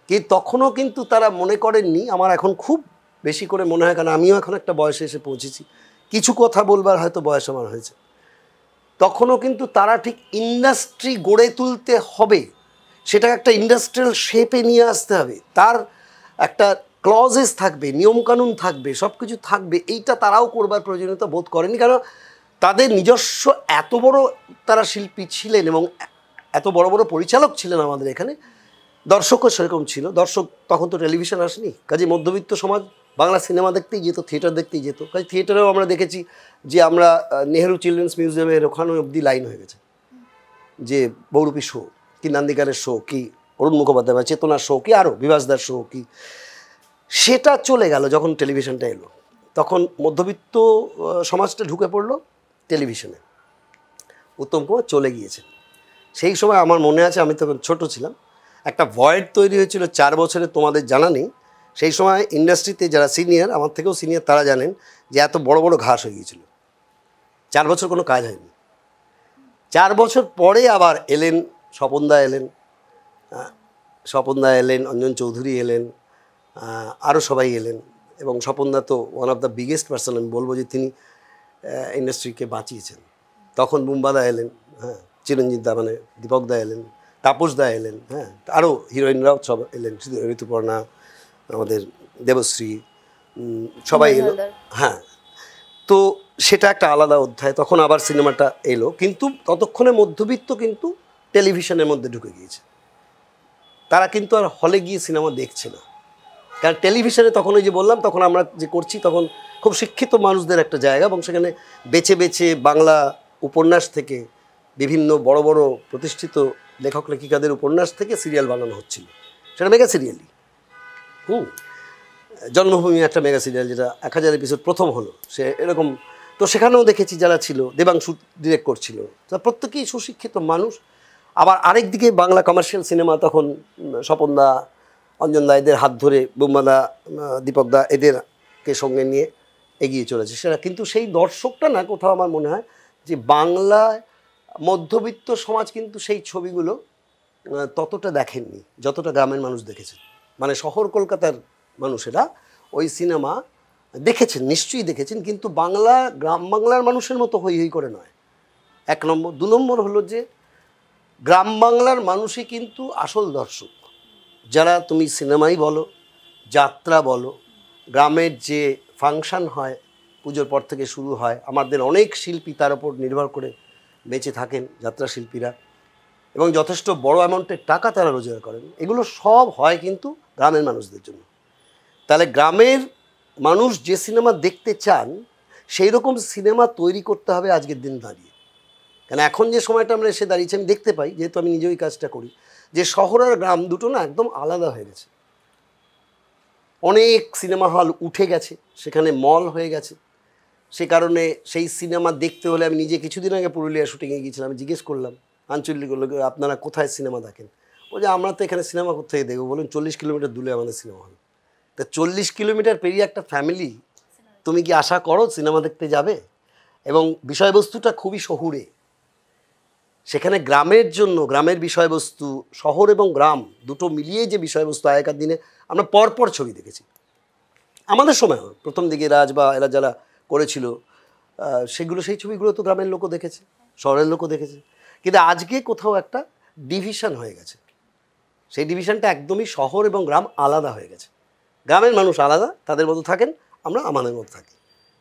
কি তখনও কিন্তু তারা মনে করেননি, আমার এখন খুব বেশি করে মনে হয়, কারণ আমিও এখন একটা বয়সে এসে পৌঁছেছি, কিছু কথা বলবার হয়তো বয়স আমার হয়েছে, তখনও কিন্তু তারা ঠিক ইন্ডাস্ট্রি গড়ে তুলতে হবে, সেটা একটা ইন্ডাস্ট্রিয়াল শেপে নিয়ে আসতে হবে, তার একটা ক্লজেস থাকবে, নিয়মকানুন থাকবে, সব কিছু থাকবে, এইটা তারাও করবার প্রয়োজনীয়তা বোধ করেনি। কারণ তাদের নিজস্ব এত বড় তারা শিল্পী ছিলেন এবং এত বড় বড় পরিচালক ছিলেন আমাদের এখানে, দর্শকও সেরকম ছিল। দর্শক তখন তো টেলিভিশন আসেনি, কাজে মধ্যবিত্ত সমাজ বাংলা সিনেমা দেখতেই যেত, থিয়েটার দেখতেই যেত। কাজে থিয়েটারেও আমরা দেখেছি যে আমরা নেহেরু চিলড্রেন্স মিউজিয়ামের ওখানে অবধি লাইন হয়ে গেছে, যে বহুরূপী শো কি, নান্দিকারের শো কি, অরুণ মুখোপাধ্যায় বা চেতনার শো কি, আরও বিভাসদার শো কি, সেটা চলে গেল যখন টেলিভিশনটা এলো। তখন মধ্যবিত্ত সমাজটা ঢুকে পড়লো টেলিভিশনে। উত্তম কুমার চলে গিয়েছে। সেই সময় আমার মনে আছে, আমি তখন ছোট ছিলাম, একটা ভয়েড তৈরি হয়েছিল 4 বছরে, তোমাদের জানা নেই। সেই সময় ইন্ডাস্ট্রিতে যারা সিনিয়র, আমার থেকেও সিনিয়র, তারা জানেন যে এত বড় বড় ঘাস হয়ে গিয়েছিল। 4 বছর কোনো কাজ হয়নি। 4 বছর পরে আবার এলেন স্বপনদা, এলেন অঞ্জন চৌধুরী এলেন, আরও সবাই এলেন। এবং স্বপনদা তো one of the biggest person, আমি বলবো যে তিনি ইন্ডাস্ট্রিকে বাঁচিয়েছেন। তখন বুম্বাদা এলেন, হ্যাঁ, চিরঞ্জিত দা মানে দীপক দা এলেন, তাপস দা এলেন, হ্যাঁ, আরও হিরোইনরাও সব এলেন, ঋতুপর্ণা, আমাদের দেবশ্রী, সবাই এলো। হ্যাঁ, তো সেটা একটা আলাদা অধ্যায়। তখন আবার সিনেমাটা এলো, কিন্তু ততক্ষণে মধ্যবিত্ত কিন্তু টেলিভিশনের মধ্যে ঢুকে গিয়েছে। তারা কিন্তু আর হলে গিয়ে সিনেমা দেখছে না, কারণ টেলিভিশনে তখন ওই যে বললাম, তখন আমরা যে করছি তখন খুব শিক্ষিত মানুষদের একটা জায়গা, এবং সেখানে বেছে বেছে বাংলা উপন্যাস থেকে বিভিন্ন বড় বড় প্রতিষ্ঠিত লেখক লেখিকাদের উপন্যাস থেকে সিরিয়াল বানানো হচ্ছিল। সেটা মেগা সিরিয়ালই। জন্মভূমি একটা মেগা সিরিয়াল, যেটা 1000 এপিসোড প্রথম হলো, সে এরকম। তো সেখানেও দেখেছি যারা ছিল, দেবাংশু ডিরেক্ট করছিল, তা প্রত্যেকেই সুশিক্ষিত মানুষ। আবার আরেক দিকে বাংলা কমার্শিয়াল সিনেমা তখন স্বপনদা, অঞ্জনদা এদের হাত ধরে, বুম্বাদা, দীপকদা এদেরকে সঙ্গে নিয়ে এগিয়ে চলেছে সেটা। কিন্তু সেই দর্শকটা না, কোথাও আমার মনে হয় যে বাংলায় মধ্যবিত্ত সমাজ কিন্তু সেই ছবিগুলো ততটা দেখেননি যতটা গ্রামের মানুষ দেখেছে। মানে শহর কলকাতার মানুষেরা ওই সিনেমা দেখেছেন, নিশ্চয়ই দেখেছেন, কিন্তু বাংলা, গ্রাম বাংলার মানুষের মতো হই হই করে নয়, 1 নম্বর। 2 নম্বর হলো যে গ্রাম বাংলার মানুষই কিন্তু আসল দর্শক। যারা তুমি সিনেমাই বলো, যাত্রা বলো, গ্রামের যে ফাংশন হয়, পুজোর পর থেকে শুরু হয়, আমাদের অনেক শিল্পী তার উপর নির্ভর করে বেঁচে থাকেন, যাত্রা শিল্পীরা, এবং যথেষ্ট বড় অ্যামাউন্টের টাকা তারা রোজগার করেন। এগুলো সব হয় কিন্তু গ্রামের মানুষদের জন্য। তাহলে গ্রামের মানুষ যে সিনেমা দেখতে চান, সেই রকম সিনেমা তৈরি করতে হবে আজকের দিন দাঁড়িয়ে। কেন এখন যে সময়টা আমরা এসে দাঁড়িয়েছি, আমি দেখতে পাই, যেহেতু আমি নিজেই কাজটা করি, যে শহর আর গ্রাম দুটো না একদম আলাদা হয়ে গেছে। অনেক সিনেমা হল উঠে গেছে, সেখানে মল হয়ে গেছে। সে কারণে সেই সিনেমা দেখতে হলে, আমি নিজে কিছুদিন আগে পুরুলিয়া শুটিংয়ে গিয়েছিলাম, আমি জিজ্ঞেস করলাম আঞ্চলিক লোক, আপনারা কোথায় সিনেমা দেখেন? বলছে আমরা তো এখানে সিনেমা কোথায় দেখবো, বলুন 40 কিলোমিটার দূরে আমাদের সিনেমা হল। তা 40 কিলোমিটার পেরিয়ে একটা ফ্যামিলি, তুমি কি আশা করো সিনেমা দেখতে যাবে? এবং বিষয়বস্তুটা খুবই শহুরে, সেখানে গ্রামের জন্য, গ্রামের বিষয়বস্তু, শহর এবং গ্রাম দুটো মিলিয়ে যে বিষয়বস্তু, আগেকার দিনে আমরা পরপর ছবি দেখেছি। আমাদের সময় প্রথম দিকে রাজ বা এরা যারা করেছিল সেগুলো, সেই ছবিগুলো তো গ্রামের লোকও দেখেছে, শহরের লোকও দেখেছে। কিন্তু আজকে কোথাও একটা ডিভিশন হয়ে গেছে। সেই ডিভিশনটা একদমই শহর এবং গ্রাম আলাদা হয়ে গেছে। গ্রামের মানুষ আলাদা, তাদের মতো থাকেন, আমরা আমাদের মতো থাকি।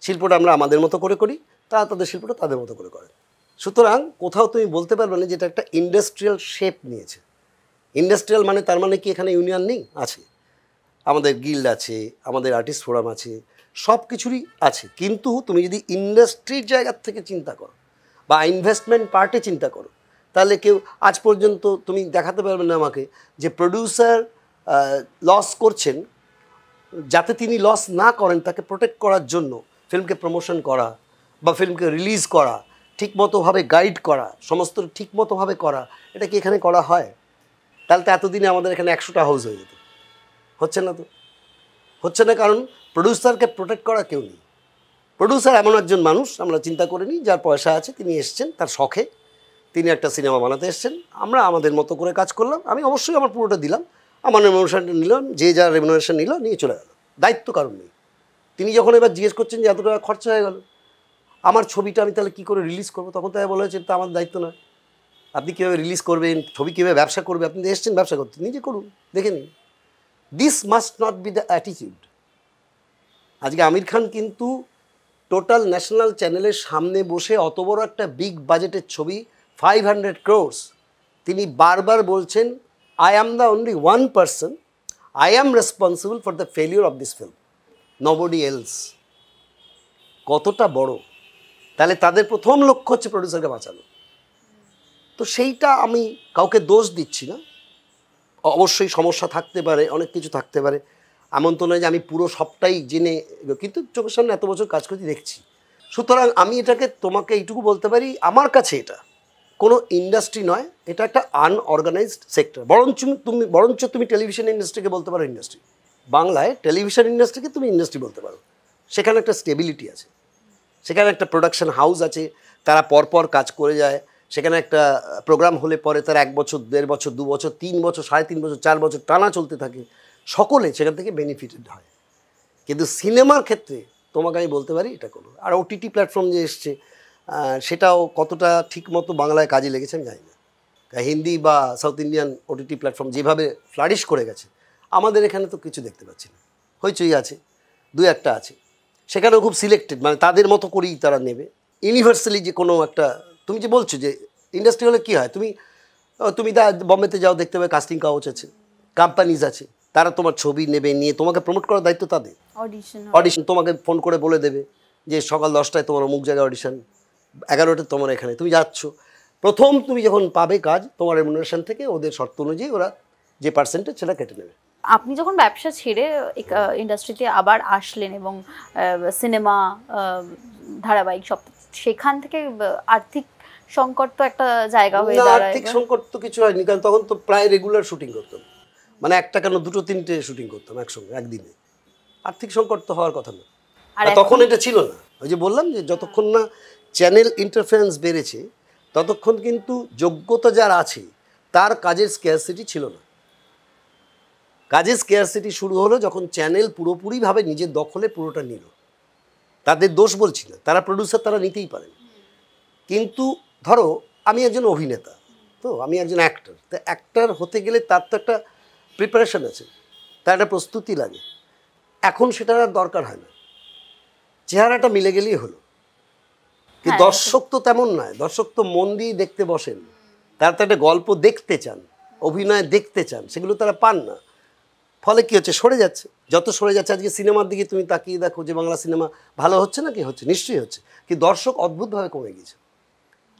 শিল্পটা আমরা আমাদের মতো করে করি, তারা তাদের শিল্পটা তাদের মতো করে করে। সুতরাং কোথাও তুমি বলতে পারবে না যেটা একটা ইন্ডাস্ট্রিয়াল শেপ নিয়েছে। ইন্ডাস্ট্রিয়াল মানে তার মানে কি এখানে ইউনিয়ন নেই? আছে, আমাদের গিল্ড আছে, আমাদের আর্টিস্ট ফোরাম আছে, সব কিছুরই আছে। কিন্তু তুমি যদি ইন্ডাস্ট্রির জায়গার থেকে চিন্তা করো বা ইনভেস্টমেন্ট পার্টে চিন্তা করো, তাহলে কেউ আজ পর্যন্ত তুমি দেখাতে পারবে না আমাকে যে প্রডিউসার লস করছেন, যাতে তিনি লস না করেন তাকে প্রোটেক্ট করার জন্য ফিল্মকে প্রমোশন করা বা ফিল্মকে রিলিজ করা, ঠিকমতোভাবে গাইড করা, সমস্ত ঠিকমতোভাবে করা, এটা কি এখানে করা হয়? তাহলে তো এতদিনে আমাদের এখানে 100টা হাউস হয়ে যেত। হচ্ছে না তো, হচ্ছে না, কারণ প্রডিউসারকে প্রোটেক্ট করা কেউ নেই। প্রডিউসার এমন একজন মানুষ, আমরা চিন্তা করে নিই, যার পয়সা আছে, তিনি এসছেন তার শখে, তিনি একটা সিনেমা বানাতে এসছেন, আমরা আমাদের মতো করে কাজ করলাম, আমি অবশ্যই আমার পুরোটা দিলাম, আমার রেমুনারেশনটা নিলাম, যে যার রেমুনারেশন নিল, নিয়ে চলে গেল, দায়িত্ব কারণ নেই। তিনি যখন এবার জিজ্ঞেস করছেন যে এত টাকা খরচা হয়ে গেল, আমার ছবিটা আমি তাহলে কী করে রিলিজ করবো, তখন তাই বলা হয়েছে এটা আমার দায়িত্ব নয়। আপনি কীভাবে রিলিজ করবেন, ছবি কীভাবে ব্যবসা করবে, আপনি এসছেন ব্যবসা করতে, নিজে করুন, দেখে নিন। This must not be the attitude. আজকে আমির খান কিন্তু টোটাল ন্যাশনাল চ্যানেলের সামনে বসে অত বড় একটা বিগ বাজেটের ছবি 500 crores, তিনি বারবার বলছেন I am the only one person, I am responsible for the failure of this film, nobody else. কতটা বড়! তাহলে তাদের প্রথম লক্ষ্য হচ্ছে প্রডিউসারকে বাঁচানো। তো সেইটা আমি কাউকে দোষ দিচ্ছি না, অবশ্যই সমস্যা থাকতে পারে, অনেক কিছু থাকতে পারে, এমন তো নয় যে আমি পুরো সবটাই জেনে, কিন্তু চোখের সামনে এত বছর কাজ করতে দেখছি। সুতরাং আমি এটাকে তোমাকে এইটুকু বলতে পারি, আমার কাছে এটা কোনো ইন্ডাস্ট্রি নয়, এটা একটা আনঅর্গানাইজড সেক্টর। বরঞ্চ তুমি টেলিভিশন ইন্ডাস্ট্রিকে বলতে পারো ইন্ডাস্ট্রি। বাংলায় টেলিভিশন ইন্ডাস্ট্রিকে তুমি ইন্ডাস্ট্রি বলতে পারো। সেখানে একটা স্টেবিলিটি আছে, সেখানে একটা প্রোডাকশন হাউস আছে, তারা পরপর কাজ করে যায়। সেখানে একটা প্রোগ্রাম হলে পরে তার 1 বছর, 1.5 বছর, 2 বছর, 3 বছর, 3.5 বছর, 4 বছর টানা চলতে থাকে, সকলে সেখান থেকে বেনিফিটেড হয়। কিন্তু সিনেমার ক্ষেত্রে তোমাকে আমি বলতে পারি এটা কোনো, আর ওটিটি প্ল্যাটফর্ম যে এসছে সেটাও কতটা ঠিক মতো বাংলায় কাজে লেগেছে আমি জানি না। হিন্দি বা সাউথ ইন্ডিয়ান ওটিটি প্ল্যাটফর্ম যেভাবে ফ্লারিশ করে গেছে, আমাদের এখানে তো কিছু দেখতে পাচ্ছি না। হইচই আছে, 2-1টা আছে, সেখানেও খুব সিলেক্টেড, মানে তাদের মতো করেই তারা নেবে। ইউনিভার্সালি যে কোনো একটা, তুমি যে বলছো যে ইন্ডাস্ট্রি হলে কী হয়, তুমি বম্বেতে যাও, দেখতে পাবে কাস্টিং কাউচ আছে, কোম্পানিজ আছে, তারা তোমার ছবি নেবে, নিয়ে তোমাকে প্রমোট করার দায়িত্ব তাদের। অডিশন তোমাকে ফোন করে বলে দেবে যে সকাল 10টায় তোমার অমুক জায়গায় অডিশন, 11টায় তোমার এখানে, তুমি যাচ্ছ। প্রথম তুমি যখন পাবে কাজ, তোমার রেমুনারেশন থেকে ওদের শর্ত অনুযায়ী ওরা যে পার্সেন্টেজ সেটা কেটে নেবে। আপনি যখন ব্যবসা ছেড়ে ইন্ডাস্ট্রিতে আবার আসলেন এবং সিনেমা, ধারাবাহিক সব, সেখান থেকে আর্থিক সংকট তো একটা জায়গা হয়ে দাঁড়ায়। আর্থিক সংকট তো কিছু হয়নি, কারণ তখন তো প্রায় রেগুলার শুটিং করতাম, মানে একটা কেন 2-3টে শুটিং করতাম একসঙ্গে একদিনে। আর্থিক সংকট তো হওয়ার কথা না, আর তখন এটা ছিল না। ওই যে বললাম যে যতক্ষণ না চ্যানেল ইন্টারফারেন্স বেড়েছে ততক্ষণ কিন্তু যোগ্যতা যার আছে তার কাজের স্কেয়ারসিটি ছিল না। কাজের স্কেয়ারসিটি শুরু হলো যখন চ্যানেল পুরোপুরিভাবে নিজের দখলে পুরোটা নিল। তাদের দোষ বলছি না, তারা প্রডিউসার, তারা নিতেই পারেন। কিন্তু ধরো আমি একজন অভিনেতা, তো আমি একজন অ্যাক্টর, তো অ্যাক্টর হতে গেলে তার তো একটা প্রিপারেশন আছে, তার একটা প্রস্তুতি লাগে। এখন সেটার আর দরকার হয় না, চেহারাটা মিলে গেলেই হলো। কিন্তু দর্শক তো তেমন নয়, দর্শক তো মন দিয়ে দেখতে বসেন, তারা তো একটা গল্প দেখতে চান, অভিনয় দেখতে চান, সেগুলো তারা পান না। ফলে কী হচ্ছে, সরে যাচ্ছে। যত সরে যাচ্ছে, আজকে সিনেমার দিকে তুমি তাকিয়ে দেখো যে বাংলা সিনেমা ভালো হচ্ছে না কি হচ্ছে, নিশ্চয়ই হচ্ছে, কিন্তু দর্শক অদ্ভুতভাবে কমে গেছে।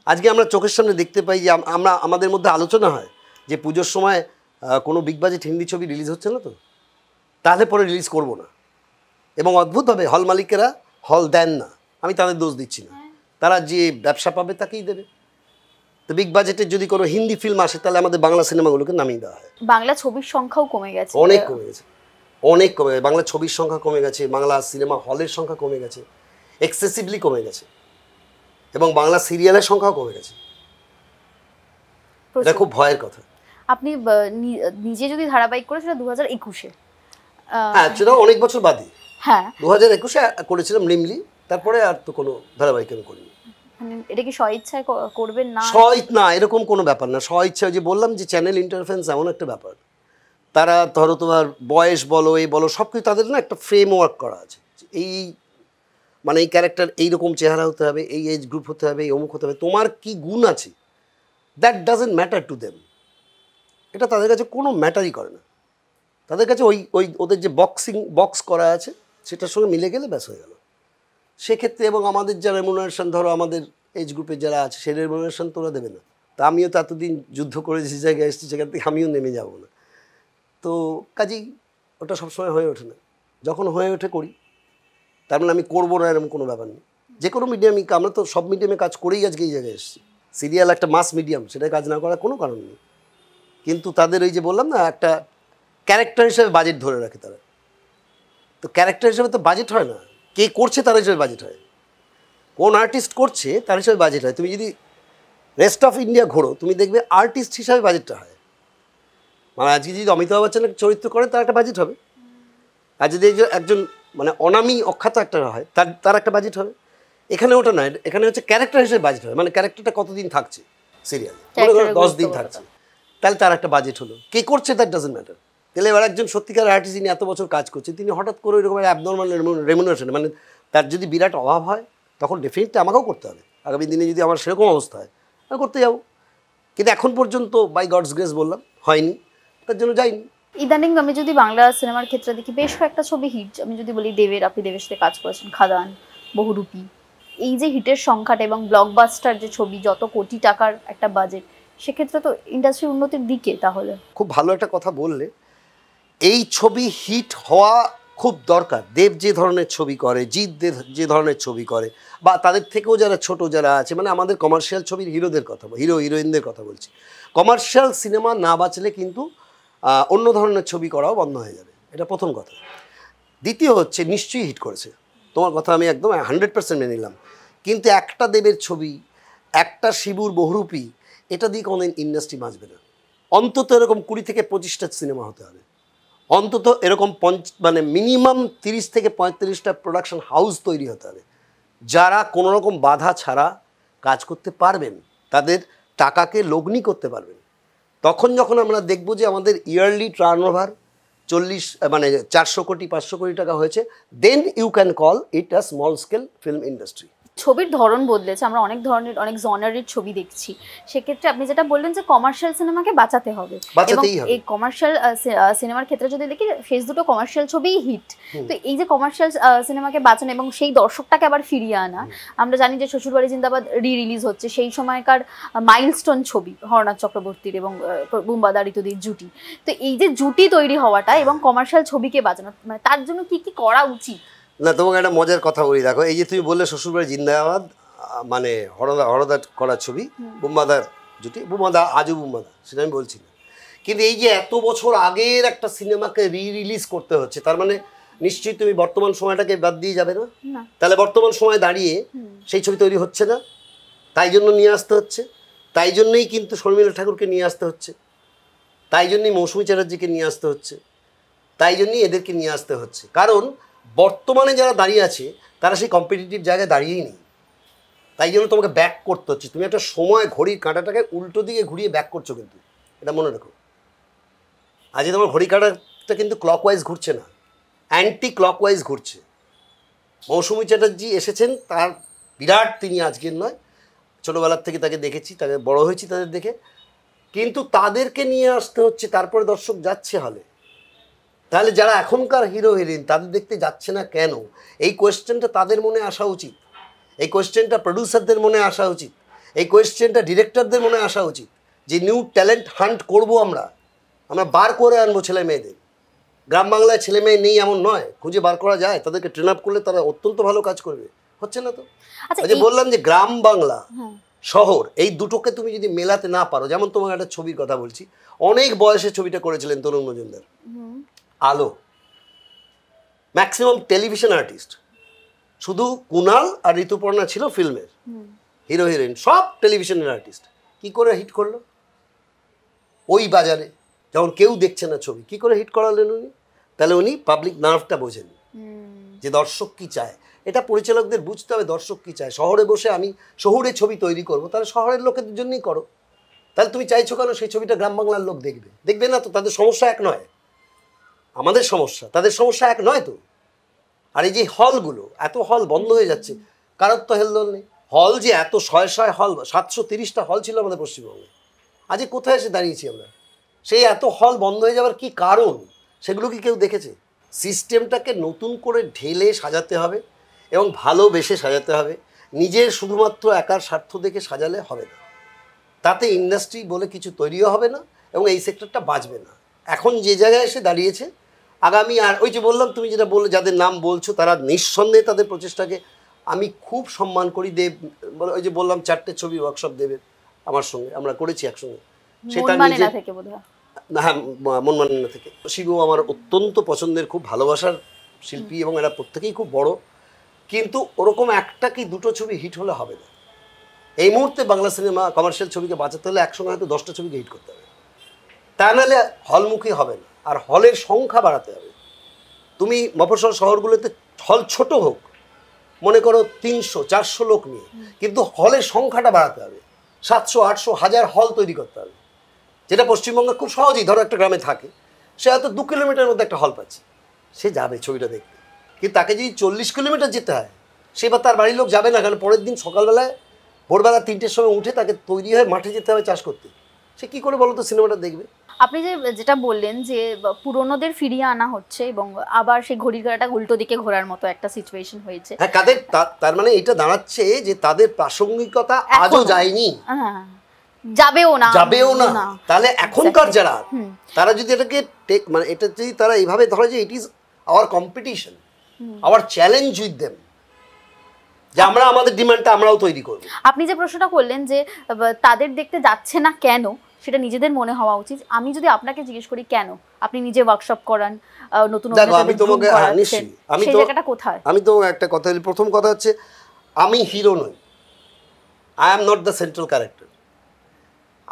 আজকে আমরা চোখের সামনে দেখতে পাই যে আমাদের মধ্যে আলোচনা হয় যে পুজোর সময় কোনো বিগ বাজেট হিন্দি ছবি রিলিজ হচ্ছে না, তো তাহলে পরে রিলিজ করব না। এবং অদ্ভুতভাবে হল মালিকেরা হল দেন না, আমি তাদের দোষ দিচ্ছি না, তারা যে ব্যবসা পাবে তাকেই দেবে। তো বিগ বাজেটের যদি কোনো হিন্দি ফিল্ম আসে তাহলে আমাদের বাংলা সিনেমাগুলোকে নামিয়ে দেওয়া হয়। বাংলা ছবির সংখ্যাও কমে গেছে, অনেক কমে গেছে, অনেক কমে গেছে। বাংলা ছবির সংখ্যা কমে গেছে, বাংলা সিনেমা হলের সংখ্যা কমে গেছে, এক্সেসিভলি কমে গেছে, এবং বাংলা সিরিয়ালের সংখ্যাও কমে গেছে। এটা খুব ভয়ের কথা। আপনি নিজে যদি ধারাবাহিক করে সেটা 2021-এ, হ্যাঁ সেটা অনেক বছর বাদে, হ্যাঁ 2021-এ করেছিলাম নিমলি, তারপরে আর তো কোনো ধারাবাহিক আমি করিনি। এটা কি স্বইচ্ছায় করবেন না? না, এরকম কোনো ব্যাপার না। স্বইচ্ছায় যে বললাম যে চ্যানেল ইন্টারফারেন্স এমন একটা ব্যাপার, তারা ধরো তোমার বয়স বলো, এই বলো, সব কিছু তাদের না একটা ফ্রেমওয়ার্ক করা আছে। এই মানে এই ক্যারেক্টার এইরকম চেহারা হতে হবে, এই এজ গ্রুপ হতে হবে, এই অমুক হতে হবে, তোমার কি গুণ আছে, that doesn't matter to them. এটা তাদের কাছে কোনো ম্যাটারই করে না। তাদের কাছে ওই ওদের যে বক্স করা আছে সেটার সঙ্গে মিলে গেলে ব্যাস হয়ে গেল সেক্ষেত্রে। এবং আমাদের যা রেমুনারেশন, ধরো আমাদের এজ গ্রুপে যারা আছে সেই রেমুনারেশন তোরা দেবে না। তা আমিও তো এতদিন যুদ্ধ করে যে জায়গায় এসেছি সেখান থেকে আমিও নেমে যাব না। তো কাজেই ওটা সবসময় হয়ে ওঠে না, যখন হয়ে ওঠে করি। তার মানে আমি করবো না এরকম কোনো ব্যাপার নেই। যে কোনো মিডিয়ামই, আমরা তো সব মিডিয়ামে কাজ করেই আজকে এই জায়গায় এসেছি। সিরিয়াল একটা মাস মিডিয়াম, সেটাই কাজ না করার কোনো কারণ নেই। কিন্তু তাদের ওই যে বললাম না, একটা ক্যারেক্টার হিসেবে বাজেট ধরে রাখে তারা। তো ক্যারেক্টার হিসেবে তো বাজেট হয় না, কে করছে তার হিসেবে বাজেট হয়, কোন আর্টিস্ট করছে তার হিসেবে বাজেট হয়। তুমি যদি রেস্ট অফ ইন্ডিয়া ঘোরো, তুমি দেখবে আর্টিস্ট হিসাবে বাজেটটা হয়। মানে আজকে যদি অমিতাভ বচ্চনের চরিত্র করে তার একটা বাজেট হবে, আর যদি একজন মানে অনামী অখ্যাত একটা হয় তার একটা বাজেট হবে। এখানে ওটা নয়, এখানে হচ্ছে ক্যারেক্টার হিসেবে বাজেট হয়। মানে ক্যারেক্টারটা কতদিন থাকছে সিরিয়ালে, 10 দিন থাকছে, তাহলে তার একটা বাজেট হলো। কে করছে দ্যাট ডাজন্ট ম্যাটার। তাহলে এবার একজন সত্যিকার আর্টিস্ট, যিনি এত বছর কাজ করছে, তিনি হঠাৎ করে এরকম অ্যাবনর্মাল রেমুনারেশন, মানে তার যদি বিরাট অভাব হয় তখন ডেফিনেটলি আমাকেও করতে হবে। আগামী দিনে যদি আমার সেরকম অবস্থা হয় আমি করতে যাবো, কিন্তু এখন পর্যন্ত বাই গডস গ্রেস বললাম হয়নি, তার জন্য যাইনি। ইদানিং আমি যদি বাংলা সিনেমার ক্ষেত্রে দেখি বেশ কয়েকটা ছবি হিট। আমি যদি বলি দেবের, আপনি দেবের সাথে কাজ করেছেন, খাদান, বহুরূপী, এই যে হিটের সংখ্যাটা এবং ব্লকবাস্টার যে ছবি, যত কোটি টাকার একটা বাজেট, সেক্ষেত্রে তো ইন্ডাস্ট্রি উন্নতির দিকে। তাহলে খুব ভালো একটা কথা বললে, এই ছবি হিট হওয়া খুব দরকার। দেব যে ধরনের ছবি করে, জিৎ যে ধরনের ছবি করে, বা তাদের থেকেও যারা ছোট যারা আছে, মানে আমাদের কমার্শিয়াল ছবির হিরোদের কথা, হিরো হিরোইনদের কথা বলছি, কমার্শিয়াল সিনেমা না বাঁচলে কিন্তু অন্য ধরনের ছবি করাও বন্ধ হয়ে যাবে, এটা প্রথম কথা। দ্বিতীয় হচ্ছে নিশ্চয়ই হিট করেছে, তোমার কথা আমি একদম 100% মেনে নিলাম, কিন্তু একটা দেবের ছবি, একটা শিবুর, বহুরূপী, এটা দিয়ে কোনোদিন ইন্ডাস্ট্রি বাঁচবে না। অন্তত এরকম 20 থেকে 25টা সিনেমা হতে হবে, অন্তত এরকম মানে মিনিমাম 30 থেকে 35টা প্রোডাকশন হাউস তৈরি হতে হবে, যারা কোনো রকম বাধা ছাড়া কাজ করতে পারবেন, তাদের টাকাকে লগ্নি করতে পারবেন। তখন যখন আমরা দেখব যে আমাদের ইয়ারলি টার্নওভার 400 কোটি 500 কোটি টাকা হয়েছে, then you can call it a small scale film industry. ছবির ধরন বদলেছে, আমরা অনেক ধরনের, অনেক জনারের ছবি দেখছি। সেক্ষেত্রে আপনি যেটা বললেন যে কমার্শিয়াল সিনেমাকে বাঁচাতে হবে, এবং এই কমার্শিয়াল সিনেমার ক্ষেত্রে যদি দেখি শেষ দুটো কমার্শিয়াল ছবিই হিট। তো এই যে কমার্শিয়াল সিনেমাকে বাঁচানো এবং সেই দর্শকটাকে আবার ফিরিয়ে আনা, আমরা জানি যে শ্বশুরবাড়ি জিন্দাবাদ রিলিজ হচ্ছে, সেই সময়কার মাইলস্টোন ছবি হরনাথ চক্রবর্তীর এবং বুম্বাদা ঋতুদির জুটি। তো এই যে জুটি তৈরি হওয়াটা এবং কমার্শিয়াল ছবিকে বাঁচানো, মানে তার জন্য কি কি করা উচিত? না, তোমাকে একটা মজার কথা বলি, দেখো, এই যে তুমি বললে শ্বশুরবাড়ি জিন্দাবাদ, মানে হরদা করা ছবি, বুম্বাদার জুটি, বুম্বাদা আজও বুম্বাদা, সেটা আমি বলছি না, কিন্তু এই যে এত বছর আগের একটা সিনেমাকে রিলিজ করতে হচ্ছে, তার মানে নিশ্চয়ই তুমি বর্তমান সময়টাকে বাদ দিয়ে যাবে না। তাহলে বর্তমান সময় দাঁড়িয়ে সেই ছবি তৈরি হচ্ছে না, তাই জন্য নিয়ে আসতে হচ্ছে, তাই জন্যই কিন্তু শর্মিলা ঠাকুরকে নিয়ে আসতে হচ্ছে, তাই জন্যই মৌসুমী চ্যাটার্জিকে নিয়ে আসতে হচ্ছে, তাই জন্যই এদেরকে নিয়ে আসতে হচ্ছে, কারণ বর্তমানে যারা দাঁড়িয়ে আছে তারা সেই কম্পিটিটিভ জায়গায় দাঁড়িয়েই নেই। তাই জন্য তোমাকে ব্যাক করতে হচ্ছে, তুমি একটা সময় ঘড়ির কাঁটাটাকে উল্টো দিকে ঘুরিয়ে ব্যাক করছো, কিন্তু এটা মনে রাখো, আজকে তোমার ঘড়ির কাঁটাটা কিন্তু ক্লকওয়াইজ ঘুরছে না, অ্যান্টি ক্লকওয়াইজ ঘুরছে। মৌসুমী চ্যাটার্জি এসেছেন, তার বিরাট, তিনি আজকের নয়, ছোটোবেলার থেকে তাকে দেখেছি, তাকে বড় হয়েছি তাদের দেখে, কিন্তু তাদেরকে নিয়ে আসতে হচ্ছে, তারপরে দর্শক যাচ্ছে হলে। তাহলে যারা এখনকার হিরো হিরোইন তাদের দেখতে যাচ্ছে না কেন, এই কোয়েশ্চেনটা তাদের মনে আসা উচিত, এই কোয়েশ্চেনটা প্রডিউসারদের মনে আসা উচিত, এই কোয়েশ্চেনটা ডিরেক্টরদের মনে আসা উচিত, যে নিউ ট্যালেন্ট হান্ট করবো আমরা বার করে আনবো ছেলে মেয়েদের। গ্রাম বাংলায় ছেলে মেয়ে নেই এমন নয়, খুঁজে বার করা যায়, তাদেরকে ট্রেন আপ করলে তারা অত্যন্ত ভালো কাজ করবে, হচ্ছে না তো। যে বললাম যে গ্রাম বাংলা শহর, এই দুটোকে তুমি যদি মেলাতে না পারো, যেমন তোমাকে একটা ছবির কথা বলছি, অনেক বয়সে ছবিটা করেছিলেন তরুণ মজুমদার, আলো, ম্যাক্সিমাম টেলিভিশন আর্টিস্ট, শুধু কুনাল আর ঋতুপর্ণা ছিল ফিল্মের হিরো হিরোইন, সব টেলিভিশনের আর্টিস্ট। কি করে হিট করলো ওই বাজারে, যখন কেউ দেখছে না ছবি, কি করে হিট করালেন উনি? তাহলে উনি পাবলিক নার্ভটা বোঝেন, যে দর্শক কি চায়, এটা পরিচালকদের বুঝতে হবে, দর্শক কি চায়। শহরে বসে আমি শহুরে ছবি তৈরি করব, তাহলে শহরের লোকেদের জন্যই করো, তাহলে তুমি চাইছো কেন সেই ছবিটা গ্রাম বাংলার লোক দেখবে? দেখবে না তো, তাদের সমস্যা এক নয়, আমাদের সমস্যা, তাদের সমস্যা এক নয় তো। আর এই যে হলগুলো, এত হল বন্ধ হয়ে যাচ্ছে, কারোর তো হেলদোল নেই। হল যে এত শয় হল, 730টা হল ছিল আমাদের পশ্চিমবঙ্গে, আজকে কোথায় এসে দাঁড়িয়েছি আমরা? সেই এত হল বন্ধ হয়ে যাওয়ার কি কারণ, সেগুলো কি কেউ দেখেছে? সিস্টেমটাকে নতুন করে ঢেলে সাজাতে হবে এবং ভালোবেসে সাজাতে হবে, নিজের শুধুমাত্র একার স্বার্থ দেখে সাজালে হবে না, তাতে ইন্ডাস্ট্রি বলে কিছু তৈরিও হবে না এবং এই সেক্টরটা বাঁচবে না। এখন যে জায়গায় এসে দাঁড়িয়েছে, আগামী, আর ওই যে বললাম, তুমি যেটা বললে, যাদের নাম বলছো তারা নিঃসন্দেহে তাদের প্রচেষ্টাকে আমি খুব সম্মান করি। দেব, ওই যে বললাম 4টে ছবি ওয়ার্কশপ দেবের আমার সঙ্গে আমরা করেছি একসঙ্গে, সেটা হ্যাঁ, মনমানা থেকে। শিবু আমার অত্যন্ত পছন্দের, খুব ভালোবাসার শিল্পী এবং এরা প্রত্যেকেই খুব বড়, কিন্তু ওরকম একটা কি দুটো ছবি হিট হলে হবে না। এই মুহূর্তে বাংলা সিনেমা কমার্শিয়াল ছবিকে বাঁচাতে হলে একসঙ্গে হয়তো 10টা ছবিকে হিট করতে হবে, তা নাহলে হলমুখী হবে না। আর হলের সংখ্যা বাড়াতে হবে। তুমি মফস্বল শহরগুলোতে হল ছোট হোক, মনে করো 300-400 লোক নিয়ে, কিন্তু হলের সংখ্যাটা বাড়াতে হবে, 700-800-1000 হল তৈরি করতে হবে, যেটা পশ্চিমবঙ্গে খুব সহজেই, ধরো একটা গ্রামে থাকে, সে হয়তো 2 কিলোমিটারের মধ্যে একটা হল পাচ্ছে, সে যাবে ছবিটা দেখতে, কিন্তু তাকে যদি 40 কিলোমিটার যেতে হয় সে বা তার বাড়ির লোক যাবে না, কারণ পরের দিন সকালবেলায় ভোরবেলা 3টের সময় উঠে তাকে তৈরি হয়ে মাঠে যেতে হবে চাষ করতে। সে কী করে বলো তো সিনেমাটা দেখবে? আপনি যেটা বললেন যে পুরনোদের ফিরিয়ে আনা হচ্ছে এবং আবার সেই ঘড়ির কাঁটাটা উল্টো দিকে ঘোরার মতো একটা সিচুয়েশন হয়েছে। হ্যাঁ, কাদের তার মানে এটা দাঁড়াচ্ছে যে তাদের প্রাসঙ্গিকতা আজও যায়নি, যাবেও না। তাহলে এখনকার যারা তারা যদি এটাকে মানে এটা যদি তারা এইভাবে ধরে যে it is our competition, our challenge with them, যে আমরা আমাদের ডিমান্ডটা আমরাও তৈরি করব। আপনি যে প্রশ্নটা করলেন যে তাদের দেখতে যাচ্ছে না কেন, সেটা নিজেদের মনে হওয়া উচিত। আমি যদি আপনাকে জিজ্ঞেস করি কেন আপনি নিজে ওয়ার্কশপ করান, নতুন আমি তোমাকে নিশ্চয়ই সেই জায়গাটা কোথায়? আমি তো একটা কথা বলি। প্রথম কথা হচ্ছে আমি হিরো নই, I am not the central character.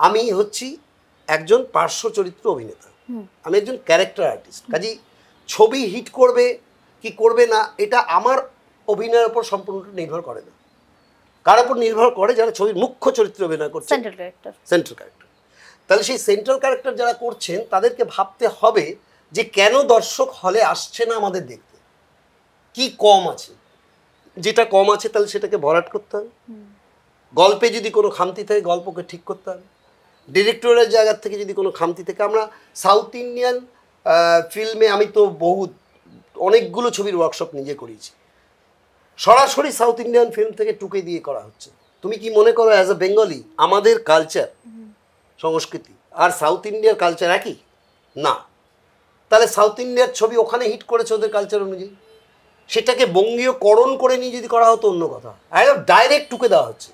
আমি হচ্ছি একজন পার্শ্ব চরিত্র অভিনেতা, আমি একজন ক্যারেক্টার আর্টিস্ট। কাজেই ছবি হিট করবে কি করবে না এটা আমার অভিনয়ের উপর সম্পূর্ণ নির্ভর করে না। কার উপর নির্ভর করে? যারা ছবির মুখ্য চরিত্রে অভিনয় করছে, সেন্ট্রাল ক্যারেক্টার। তাহলে সেই সেন্ট্রাল ক্যারেক্টার যারা করছেন তাদেরকে ভাবতে হবে যে কেন দর্শক হলে আসছে না আমাদের দেখতে, কি কম আছে। যেটা কম আছে তাহলে সেটাকে ভরাট করতে হবে। গল্পে যদি কোনো খামতি থাকে গল্পকে ঠিক করতে হবে। ডিরেক্টরের জায়গা থেকে যদি কোনো খামতি থাকে, আমরা সাউথ ইন্ডিয়ান ফিল্মে আমি তো অনেকগুলো ছবির ওয়ার্কশপ নিজে করিয়েছি, সরাসরি সাউথ ইন্ডিয়ান ফিল্ম থেকে টুকে দিয়ে করা হচ্ছে। তুমি কি মনে করো অ্যাজ এ বেঙ্গলি আমাদের কালচার সংস্কৃতি আর সাউথ ইন্ডিয়ার কালচার একই না? তাহলে সাউথ ইন্ডিয়ার ছবি ওখানে হিট করেছে ওদের কালচার অনুযায়ী, সেটাকে বঙ্গীয়করণ করে নিয়ে যদি করা হতো অন্য কথা। একদম ডাইরেক্ট টুকে দেওয়া হচ্ছে,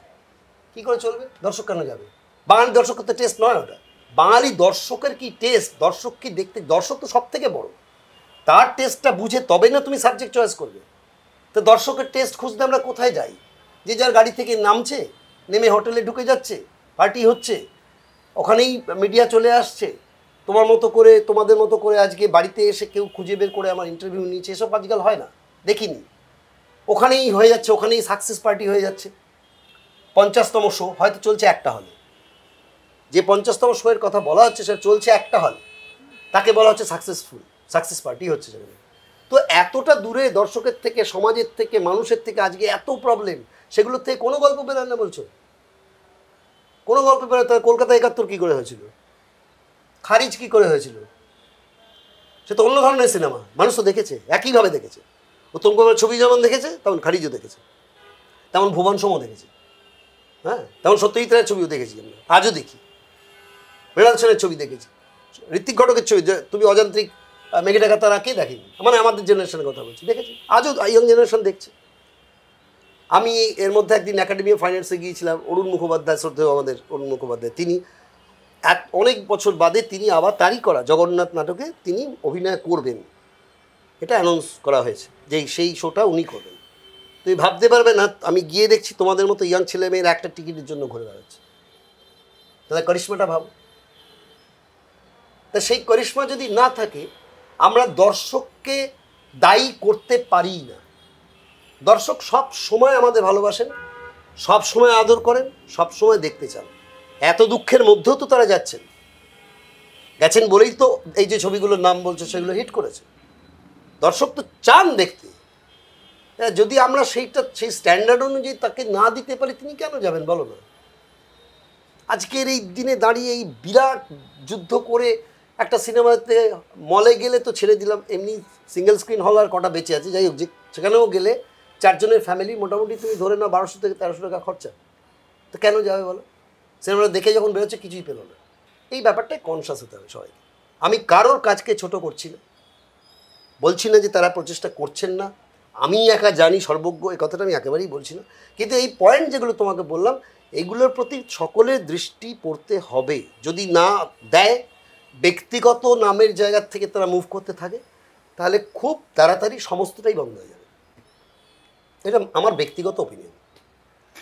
কি করে চলবে? দর্শক কেন যাবে? বাঙালি দর্শকের তো টেস্ট নয় ওটা। বাঙালি দর্শকের কি টেস্ট? দর্শক কি দেখতে, দর্শক তো সব থেকে বড়, তার টেস্টটা বুঝে তবে না তুমি সাবজেক্ট চয়েস করবে। তো দর্শকের টেস্ট খুঁজতে আমরা কোথায় যাই? যে যার গাড়ি থেকে নামছে, নেমে হোটেলে ঢুকে যাচ্ছে, পার্টি হচ্ছে, ওখানেই মিডিয়া চলে আসছে, তোমার মতো করে তোমাদের মতো করে আজকে বাড়িতে এসে কেউ খুঁজে বের করে আমার ইন্টারভিউ নিয়েছে, এসব আজকাল হয় না, দেখিনি। ওখানেই হয়ে যাচ্ছে, ওখানেই সাকসেস পার্টি হয়ে যাচ্ছে। 50তম শো হয়তো চলছে একটা হলে, যে 50তম শোয়ের কথা বলা হচ্ছে সেটা চলছে একটা হলে, তাকে বলা হচ্ছে সাকসেস পার্টি হচ্ছে সেখানে। তো এতটা দূরে দর্শকের থেকে, সমাজের থেকে, মানুষের থেকে আজকে এত প্রবলেম, সেগুলোর থেকে কোনো গল্প বেরোয় না বলছো? কোনো গল্প বেরোয়? তাহলে কলকাতা 71 কী করে হয়েছিল? খারিজ কি করে হয়েছিল? সে তো অন্য ধরনের সিনেমা, মানুষ তো দেখেছে, একইভাবে দেখেছে। উত্তম কুমারের ছবি যেমন দেখেছে তেমন খারিজও দেখেছে, তেমন ভুবন সোমও দেখেছে, হ্যাঁ, তেমন সত্যজিৎ রায়ের ছবিও দেখেছি আমরা, আজও দেখি। মৃণাল সেনের ছবি দেখেছি, ঋত্বিক ঘটকের ছবি, তুমি অযান্ত্রিক, মেঘে ডাকা তারা কে দেখেনি? মানে আমাদের জেনারেশনের কথা বলছি, দেখেছি, আজও ইয়ং জেনারেশন দেখছে। আমি এর মধ্যে একদিন একাডেমি অফ ফাইন্যান্সে গিয়েছিলাম, অরুণ মুখোপাধ্যায়, শ্রদ্ধেয় আমাদের অরুণ মুখোপাধ্যায়, তিনি অনেক বছর বাদে তিনি আবার তারই করা জগন্নাথ নাটকে তিনি অভিনয় করবেন, এটা অ্যানাউন্স করা হয়েছে যে সেই শোটা উনি করবেন। তুমি ভাবতে পারবে না, আমি গিয়ে দেখছি তোমাদের মতো ইয়াং ছেলে মেয়েরা একটা টিকিটের জন্য ঘুরে বেড়াচ্ছে। তাহলে করিশ্মাটা ভাবো। তা সেই করিশ্মা যদি না থাকে, আমরা দর্শককে দায়ী করতে পারি না। দর্শক সব সময় আমাদের ভালোবাসেন, সব সময় আদর করেন, সব সময় দেখতে চান। এত দুঃখের মধ্যেও তো তারা গেছেন বলেই তো এই যে ছবিগুলোর নাম বলছে সেগুলো হিট করেছে। দর্শক তো চান দেখতে। যদি আমরা সেই স্ট্যান্ডার্ড অনুযায়ী তাকে না দিতে পারি, তিনি কেন যাবেন বলো না? আজকের এই দিনে দাঁড়িয়ে এই বিরাট যুদ্ধ করে একটা সিনেমাতে মলে গেলে তো ছেড়ে দিলাম, এমনি সিঙ্গেল স্ক্রিন হল আর কটা বেঁচে আছে, যাই হোক, যে সেখানেও গেলে 4 জনের ফ্যামিলি মোটামুটি তুমি ধরে নাও 1200 থেকে 1300 টাকা খরচা। তো কেন যাবে বলো? সিনেমাটা দেখে যখন বেরোচ্ছে কিছুই পেল না। এই ব্যাপারটাই কনসাস হতে হবে সবাইকে। আমি কারোর কাজকে ছোট করছি না, বলছি না যে তারা প্রচেষ্টা করছেন না, আমি একা জানি সর্বজ্ঞ, এই কথাটা আমি একেবারেই বলছি না। কিন্তু এই পয়েন্ট যেগুলো তোমাকে বললাম, এইগুলোর প্রতি সকলের দৃষ্টি পড়তে হবে। যদি না দেয়, ব্যক্তিগত নামের জায়গা থেকে তারা মুভ করতে থাকে, তাহলে খুব তাড়াতাড়ি সমস্তটাই বন্ধ হয়ে যাবে। এটা আমার ব্যক্তিগত opinion,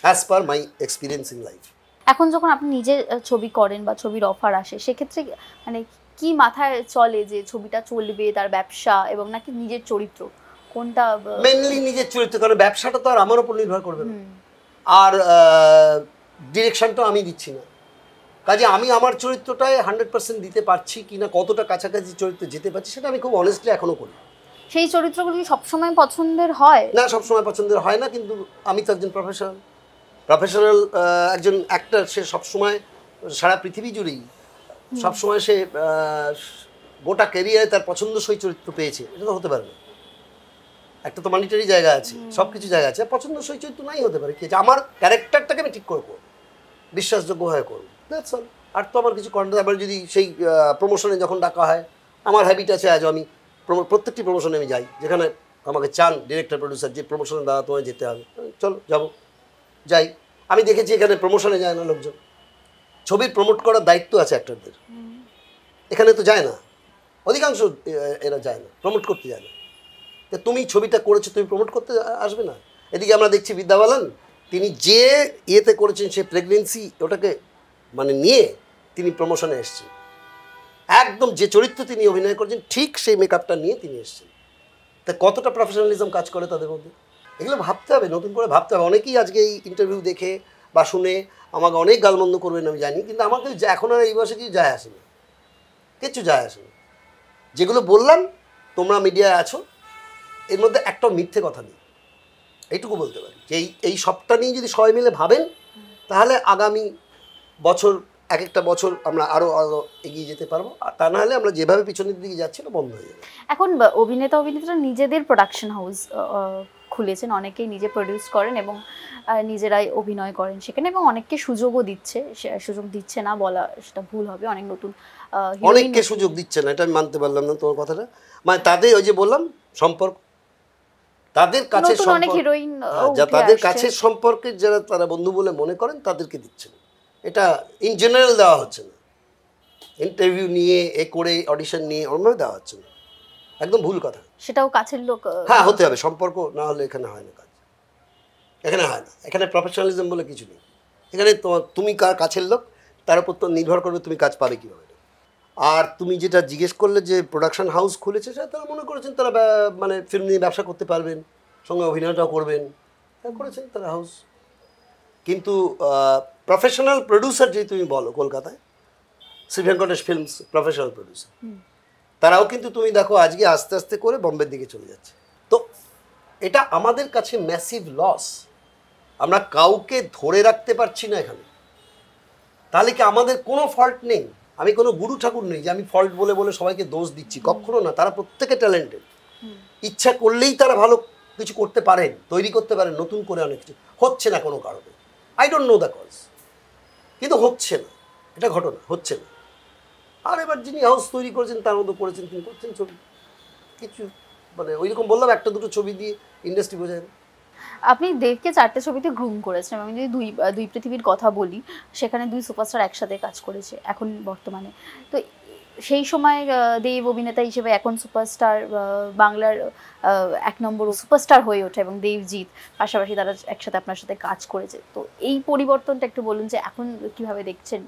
as per my experience in life. এখন যখন আপনি নিজে ছবি করেন বা ছবির অফার আসে, সেক্ষেত্রে মানে কি মাথায় চলে যে ছবিটা চলবে, তার ব্যবসা এবং নাকি নিজের চরিত্র, কোনটা? মেনলি নিজের চরিত্র, কারণ ব্যবসাটা তো আর আমার উপর নির্ভর করবে না, আর ডিরেকশনটা আমি দিচ্ছি না। কাজে আমি আমার চরিত্রটায় 100% দিতে পারছি কি না, কতটা কাছাকাছি চরিত্র যেতে পারছি, সেটা আমি খুব অনেস্টলি এখনও করি। সেই চরিত্রগুলো কি সবসময় পছন্দের হয়? না, সবসময় পছন্দের হয় না, কিন্তু আমি তো একজন প্রফেশনাল একজন অ্যাক্টর। সে সবসময় সারা পৃথিবী জুড়েই সবসময় সে গোটা ক্যারিয়ারে তার পছন্দসই চরিত্র পেয়েছে, এটা তো হতে পারে না। একটা তো মানিটারি জায়গা আছে, সব কিছু জায়গা আছে, পছন্দসই চরিত্র নাই হতে পারে। কি আছে, আমার ক্যারেক্টারটাকে আমি ঠিক করবো, বিশ্বাসযোগ্য হয়ে করবো, দ্যাটস অল। আর তো আমার কিছু কন্টেন্ট, আবার যদি সেই প্রমোশনে যখন ডাকা হয়, আমার হ্যাবিট আছে আজও আমি প্রত্যেকটি প্রমোশনে আমি যাই, যেখানে আমাকে চান ডিরেক্টর প্রডিউসার যে প্রমোশনে দাদা তোমায় যেতে হবে, চলো যাবো, যাই। আমি দেখেছি এখানে প্রমোশনে যায় না লোকজন, ছবির প্রমোট করার দায়িত্ব আছে অ্যাক্টরদের, এখানে তো যায় না, অধিকাংশ এরা যায় না, প্রমোট করতে যায় না। তা তুমি ছবিটা করেছো, তুমি প্রমোট করতে আসবে না? এদিকে আমরা দেখছি বিদ্যা বালান, তিনি যে ইয়েতে করেছেন, সে প্রেগনেন্সি ওটাকে মানে নিয়ে তিনি প্রমোশনে এসেছেন, একদম যে চরিত্র তিনি অভিনয় করছেন ঠিক সেই মেকআপটা নিয়ে তিনি এসেছেন। তা কতটা প্রফেশনালিজম কাজ করে তাদের মধ্যে, এগুলো ভাবতে হবে, নতুন করে ভাবতে হবে। অনেকেই আজকে এই ইন্টারভিউ দেখে বা শুনে আমাকে অনেক গালমন্দ করবেন আমি জানি, কিন্তু আমাকে এখন আর এই বয়সে কিছু যায় আসে না, কিচ্ছু যায় আসে না। যেগুলো বললাম, তোমরা মিডিয়ায় আছো, এর মধ্যে একটাও মিথ্যে কথা নেই, এইটুকু বলতে পারি যে এই সবটা নিয়ে যদি সবাই মিলে ভাবেন, তাহলে আগামী বছর এক একটা বছর আমরা আরও এগিয়ে যেতে পারবো। আর তা না হলে আমরা যেভাবে পিছনের দিকে যাচ্ছি না, বন্ধ হয়ে যাবে। এখন অভিনেতারা নিজেদের প্রোডাকশন হাউস খুলেছেন, অনেকেই নিজে প্রডিউস করেন এবং নিজেরাই অভিনয় করেন সেখানে, এবং অনেককে সুযোগও দিচ্ছে, সুযোগ দিচ্ছে না বলা সেটা ভুল হবে। অনেক নতুন অনেককে সুযোগ দিচ্ছে না, এটা আমি মানতে পারলাম না তোমার কথাটা। মানে তাদের ওই যে বললাম সম্পর্ক, তাদের কাছে অনেক হিরোইন, তাদের কাছে সম্পর্কে যারা তারা বন্ধু বলে মনে করেন তাদেরকে দিচ্ছেন, এটা ইন জেনারেল দেওয়া হচ্ছে না। ইন্টারভিউ নিয়ে এ করে অডিশন নিয়ে ওরমভাবে দেওয়া হচ্ছে না, একদম ভুল কথা। সেটাও কাছের লোক, হ্যাঁ হতে হবে, সম্পর্ক না হলে এখানে হয় না কাজ, এখানে হয় না। এখানে প্রফেশনালিজম বলে কিছু নেই। এখানে তুমি কার কাছের লোক তার উপর তো নির্ভর করবে তুমি কাজ পাবে কীভাবে। আর তুমি যেটা জিজ্ঞেস করলে যে প্রোডাকশন হাউস খুলেছে, সেটা তারা মনে করেছেন তারা মানে ফিল্ম নিয়ে ব্যবসা করতে পারবেন, সঙ্গে অভিনয়টাও করবেন, তারা করেছেন তারা হাউস। কিন্তু প্রফেশনাল প্রডিউসার যদি তুমি বলো, কলকাতায় Shri Venkatesh films professional producer, তারাও কিন্তু তুমি দেখো আজকে আস্তে আস্তে করে বম্বের দিকে চলে যাচ্ছে। তো এটা আমাদের কাছে ম্যাসিভ লস, আমরা কাউকে ধরে রাখতে পারছি না এখানে। তাহলে কি আমাদের কোনো ফল্ট নেই? আমি কোনো গুরু ঠাকুর নেই যে আমি ফল্ট বলে বলে সবাইকে দোষ দিচ্ছি, কখনো না। তারা প্রত্যেকে ট্যালেন্টেড, ইচ্ছা করলেই তারা ভালো কিছু করতে পারেন, তৈরি করতে পারেন নতুন করে অনেক কিছু। হচ্ছে না কোনো কারণে, I don't know the cause, কিন্তু হচ্ছে না, এটা ঘটনা, হচ্ছে না। আর এবার যিনি হাউস তৈরি করেছেন তার মতো করেছেন, তিনি করছেন ছবি, কিছু মানে ওই রকম বললাম একটা দুটো ছবি দিয়ে ইন্ডাস্ট্রি বোঝায় না। আপনি দেবকে 4টে ছবিতে গ্রুম করেছেন। আমি যদি দুই পৃথিবীর কথা বলি, সেখানে 2 সুপারস্টার একসাথে কাজ করেছে এখন বর্তমানে। তো সেই সময় দেব অভিনেতা হিসেবে এখন সুপারস্টার, বাংলার 1 নম্বর সুপারস্টার হয়ে ওঠে, এবং দেবজিৎ পাশাপাশি তারা একসাথে আপনার সাথে কাজ করেছে। তো এই পরিবর্তনটা একটু বলুন যে এখন কিভাবে দেখছেন?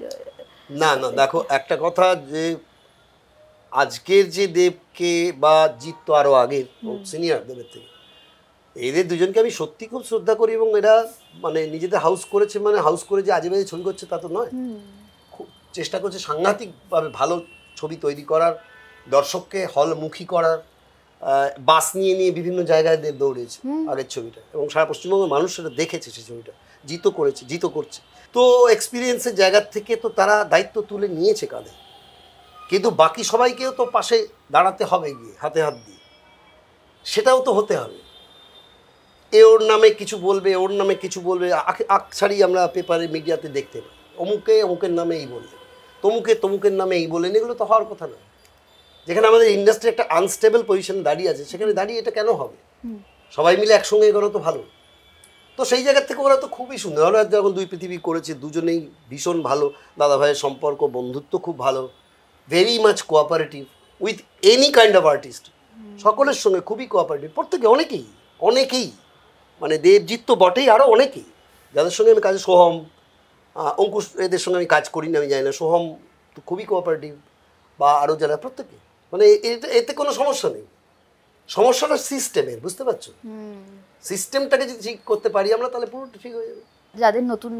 না না, দেখো একটা কথা, যে আজকের যে দেবকে বা জিৎ তো আরও আগের সিনিয়র দেবের থেকে, এদের দুজনকে আমি সত্যি খুব শ্রদ্ধা করি, এবং এরা মানে নিজেদের হাউস করেছে, মানে হাউস করে যে আজে বাজে ছবি করছে তা তো নয়, খুব চেষ্টা করছে সাংঘাতিকভাবে ভালো ছবি তৈরি করার, দর্শককে হলমুখী করার। বাস নিয়ে নিয়ে বিভিন্ন জায়গায় দেব দৌড়েছে আগের ছবিটা, এবং সারা পশ্চিমবঙ্গের মানুষ সেটা দেখেছে, সেই ছবিটা জিতও করেছে, জিতও করছে। তো এক্সপিরিয়েন্সের জায়গার থেকে তো তারা দায়িত্ব তুলে নিয়েছে কাঁধে, কিন্তু বাকি সবাইকেও তো পাশে দাঁড়াতে হবে গিয়ে হাতে হাত দিয়ে, সেটাও তো হতে হবে। এ ওর নামে কিছু বলবে, ওর নামে কিছু বলবে, আকছাড়ি আমরা পেপারে মিডিয়াতে দেখতে পাই, অমুকের নামে এই বললেন, তমুকের নামে এই বললেন, এগুলো তো হওয়ার কথা না। যেখানে আমাদের ইন্ডাস্ট্রি একটা আনস্টেবল পজিশনে দাঁড়িয়ে আছে, সেখানে দাঁড়িয়ে এটা কেন হবে? সবাই মিলে একসঙ্গে এগোনো তো ভালো। তো সেই জায়গার থেকে ওরা তো খুবই সুন্দর। ওরা যখন 2 পৃথিবী করেছে, দুজনেই ভীষণ ভালো, দাদা ভাইয়ের সম্পর্ক, বন্ধুত্ব খুব ভালো, very much cooperative with any kind of artist, সকলের সঙ্গে খুবই কোঅপারেটিভ, প্রত্যেকে, অনেকেই মানে দেবজিৎ তো বটেই, আরও অনেকেই যাদের সঙ্গে আমি কাজে, সোহম, অঙ্কুশ, এদের সঙ্গে আমি কাজ করি না, আমি জানি না, সোহম তো খুবই কোঅপারেটিভ, বা আরও যারা, প্রত্যেকে মানে এতে কোনো সমস্যা নেই। সমস্যাটা সিস্টেমের, বুঝতে পারছো? সিস্টেমটাকে যদি ঠিক করতে পারি আমরা, তাহলে পুরোটা ঠিক হয়ে যাবে। যাদের নতুন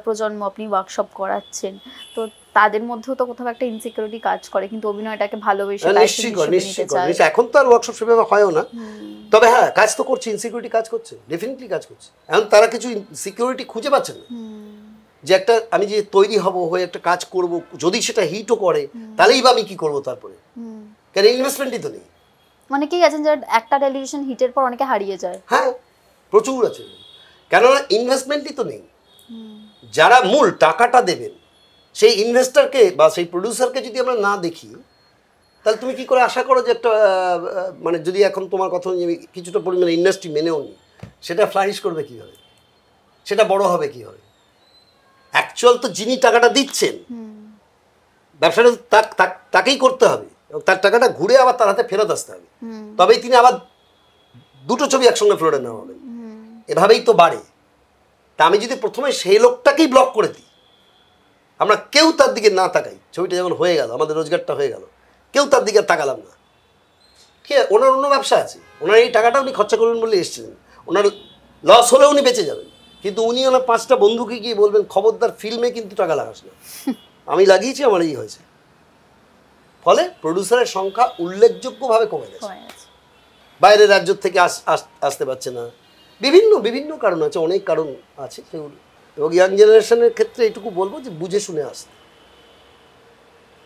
প্রজন্ম আপনি ওয়ার্কশপ করাচ্ছেন, তো তাদের মধ্যেও তো কোথাও একটা ইনসিকিউরিটি কাজ করে, কিন্তু অভিনয়টাকে ভালোবেসে এখন তো আর ওয়ার্কশপ সেভাবে হয়ও না, তবে হ্যাঁ কাজ তো করছে, ইনসিকিউরিটি কাজ করছে, ডেফিনেটলি কাজ করছে। এখন তারা কিছু সিকিউরিটি খুঁজে পাচ্ছে না, যে একটা আমি যে তৈরি হব হয়ে একটা কাজ করব, যদি সেটা হিটও করে তাহলেই বা আমি কি করবো তারপরে, কেন ইনভেস্টমেন্টই তো নেই। অনেকেই আছেন যারা একটা টেলিভিশন হিটের পর অনেকে হারিয়ে যায়। হ্যাঁ প্রচুর আছে, কেননা ইনভেস্টমেন্টই তো নেই। যারা মূল টাকাটা দেবেন সেই ইনভেস্টরকে বা সেই প্রডিউসারকে যদি আমরা না দেখি, তাহলে তুমি কি করে আশা করো যে একটা মানে যদি এখন তোমার কথা অনুযায়ী কিছুটা পরিমাণে ইন্ডাস্ট্রি মেনেও নি, সেটা ফ্লারিশ করবে কীভাবে, সেটা বড় হবে কীভাবে? অ্যাকচুয়াল তো যিনি টাকাটা দিচ্ছেন, ব্যবসাটা তাকেই করতে হবে এবং তার টাকাটা ঘুরে আবার তার হাতে ফেরত আসতে হবে, তবেই তিনি আবার দুটো ছবি একসঙ্গে ফ্লোরে নেওয়া হবেন। এভাবেই তো বাড়ে। তা আমি যদি প্রথমে সেই লোকটাকেই ব্লক করে দিই, আমরা কেউ তার দিকে না তাকাই, ছবিটা যখন হয়ে গেল, আমাদের রোজগারটা হয়ে গেল, কেউ তার দিকে তাকালাম না, কে ওনার অন্য ব্যবসা আছে, ওনার এই টাকাটা উনি খরচা করবেন বলে এসেছিলেন, ওনার লস হলেও উনি বেঁচে যাবেন, কিন্তু উনি ওনার 5টা বন্ধুকে গিয়ে বলবেন খবরদার ফিল্মে কিন্তু টাকা লাগাস না, আমি লাগিয়েছি আমার এই হয়েছে। ফলে প্রডিউসারের সংখ্যা উল্লেখযোগ্যভাবে কমে গেছে, বাইরের রাজ্য থেকে আসতে পারছে না, বিভিন্ন বিভিন্ন কারণ আছে, অনেক কারণ আছে সেগুলো। এবং ইয়াং জেনারেশনের ক্ষেত্রে এইটুকু বলবো যে বুঝে শুনে আসতে,